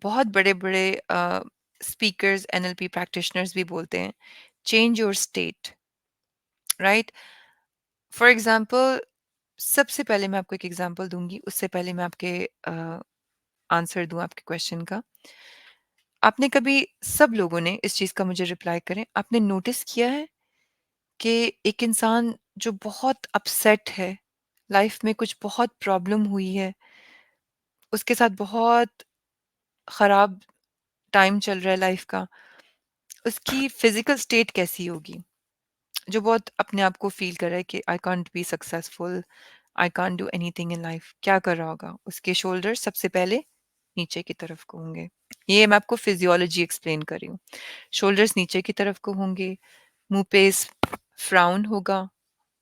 बहुत बड़े-बड़े स्पीकर्स, एनएलपी प्रैक्टिशनर्स भी बोलते हैं, change your state, right? For example, सबसे पहले मैं आपको एक एग्जांपल दूंगी, उससे पहले मैं आपके आंसर दूं आपके क्वेश्चन का। आपने कभी, सब लोगों ने इस चीज़ का मुझे रिप्लाई करें, आपने नोटिस किया है कि एक इंसान जो बहुत अपसेट है, लाइफ में कुछ बहुत प्रॉब्लम हुई है, उसके साथ बहुत खराब टाइम चल रहा है लाइफ का, उसकी फिजिकल स्टेट कैसी होगी? जो बहुत अपने आप को फील कर रहा है कि I can't be successful, I can't do anything in life, क्या कर रहा होगा? उसके शोल्डर सबसे पहले नीचे की तरफ को होंगे। ये मैं आपको फिजियोलॉजी एक्सप्लेन कर रही हूँ। शोल्डर्स नीचे की तरफ को होंगे, मुंह पे फ्राउन होगा,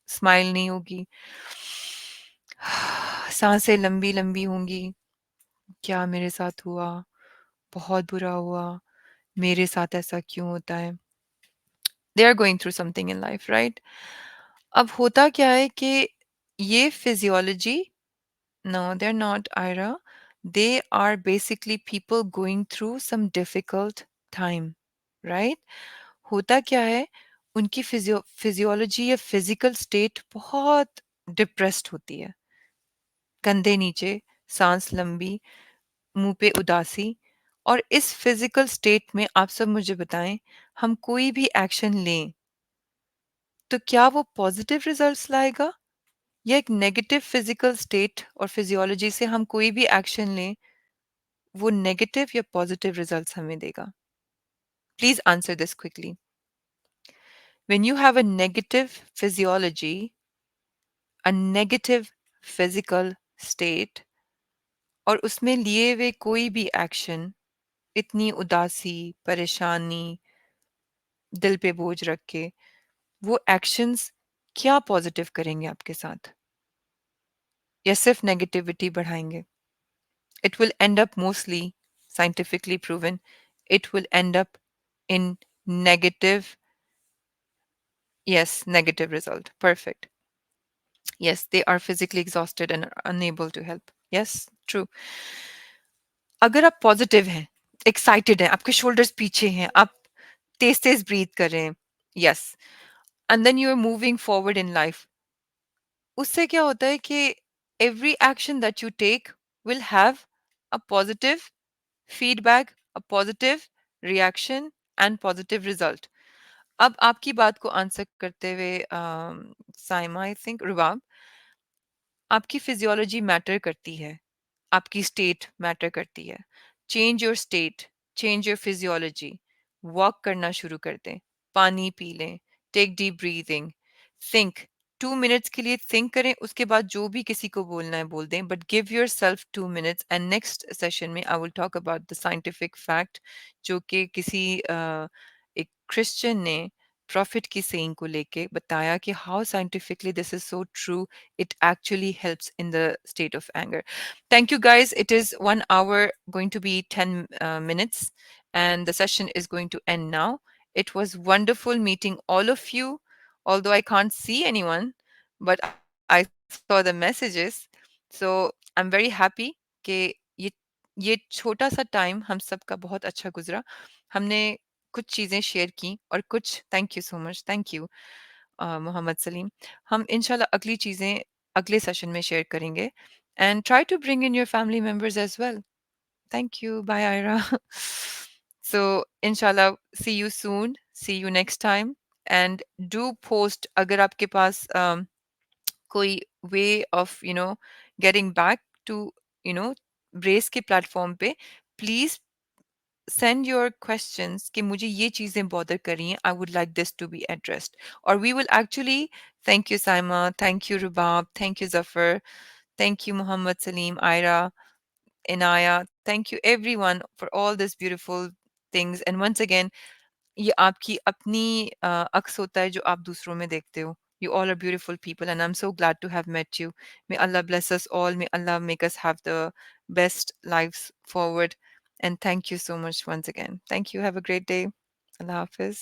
स्माइल नहीं होगी, सांसें लंबी लंबी होंगी, क्या मेरे साथ हुआ, बहुत बुरा हुआ, मेरे साथ ऐसा क्यों होता है? They are going through something in life, right? अब होता क्या है कि ये physiology, no, they're not, Ira. They are basically people going through some difficult time, right? होता क्या है, उनकी फिजियोलॉजी या फिजिकल स्टेट बहुत डिप्रेस्ड होती है, कंधे नीचे, सांस लंबी, मुंह पे उदासी। और इस फिजिकल स्टेट में आप सब मुझे बताएं, हम कोई भी एक्शन लें तो क्या वो पॉजिटिव रिजल्ट्स लाएगा, या एक नेगेटिव फिजिकल स्टेट और फिजियोलॉजी से हम कोई भी एक्शन लें, वो नेगेटिव या पॉजिटिव रिजल्ट्स हमें देगा? Please answer this quickly. When you have a negative physiology, a negative physical state, और उसमें लिए हुए कोई भी एक्शन, इतनी उदासी, परेशानी, दिल पे बोझ रख के, वो एक्शंस क्या पॉजिटिव करेंगे आपके साथ, या सिर्फ नेगेटिविटी बढ़ाएंगे? It will end up, mostly scientifically proven, it will end up in negative. Yes, negative result. Perfect. Yes, they are physically exhausted and are unable to help. Yes, true. अगर आप positive हैं, excited हैं, आपके shoulders पीछे हैं, आप तेज तेज breathe कर रहे हैं, yes, and then you are moving forward in life, उससे क्या होता है कि every action that you take will have a positive feedback, a positive reaction and positive result. अब आपकी बात को आंसर करते हुए साइमा, आई थिंक रुबाब, आपकी फिजियोलॉजी मैटर करती है, आपकी स्टेट मैटर करती है। Change your state, change your physiology, walk करना शुरू कर दें, पानी पी लें, take deep breathing, think, 2 minutes के लिए थिंक करें, उसके बाद जो भी किसी को बोलना है बोल दें, but give yourself 2 minutes. And next session में I will talk about the scientific fact, जो कि किसी एक क्रिश्चियन ने प्रॉफिट की सेइंग को लेके बताया कि how scientifically this is so true, it actually helps in the state of anger. Thank you, guys. It is 1 hour, going to be 10 minutes, and the session is going to end now. It was wonderful meeting all of you, although I can't see anyone, but I saw the messages. So I'm very happy कि ये छोटा सा time हम सबका बहुत अच्छा गुजरा। हमने कुछ चीज़ें शेयर की और कुछ, thank you so much, thank you Mohammad Salim. हम इंशाल्लाह अगली चीज़ें अगले सेशन में शेयर करेंगे, and try to bring in your family members as well. Thank you, bye Ayra. So इंशाल्लाह see you soon, see you next time, and do post अगर आपके पास कोई way of getting back to Brace के platform पे, please send your questions कि मुझे ये चीजें बॉदर कर रही हैं, I would like this to be addressed, or we will actually, thank you Saima, thank you Rubab, thank you Zafar, thank you Muhammad Salim, Ira, Inaya, thank you everyone for all these beautiful things, and once again, ये आपकी अपनी अक्स होता है जो आप दूसरों में देखते हो. You all are beautiful people, and I'm so glad to have met you. May Allah bless us all. May Allah make us have the best lives forward. And thank you so much once again. Thank you. Have a great day. Allah Hafiz.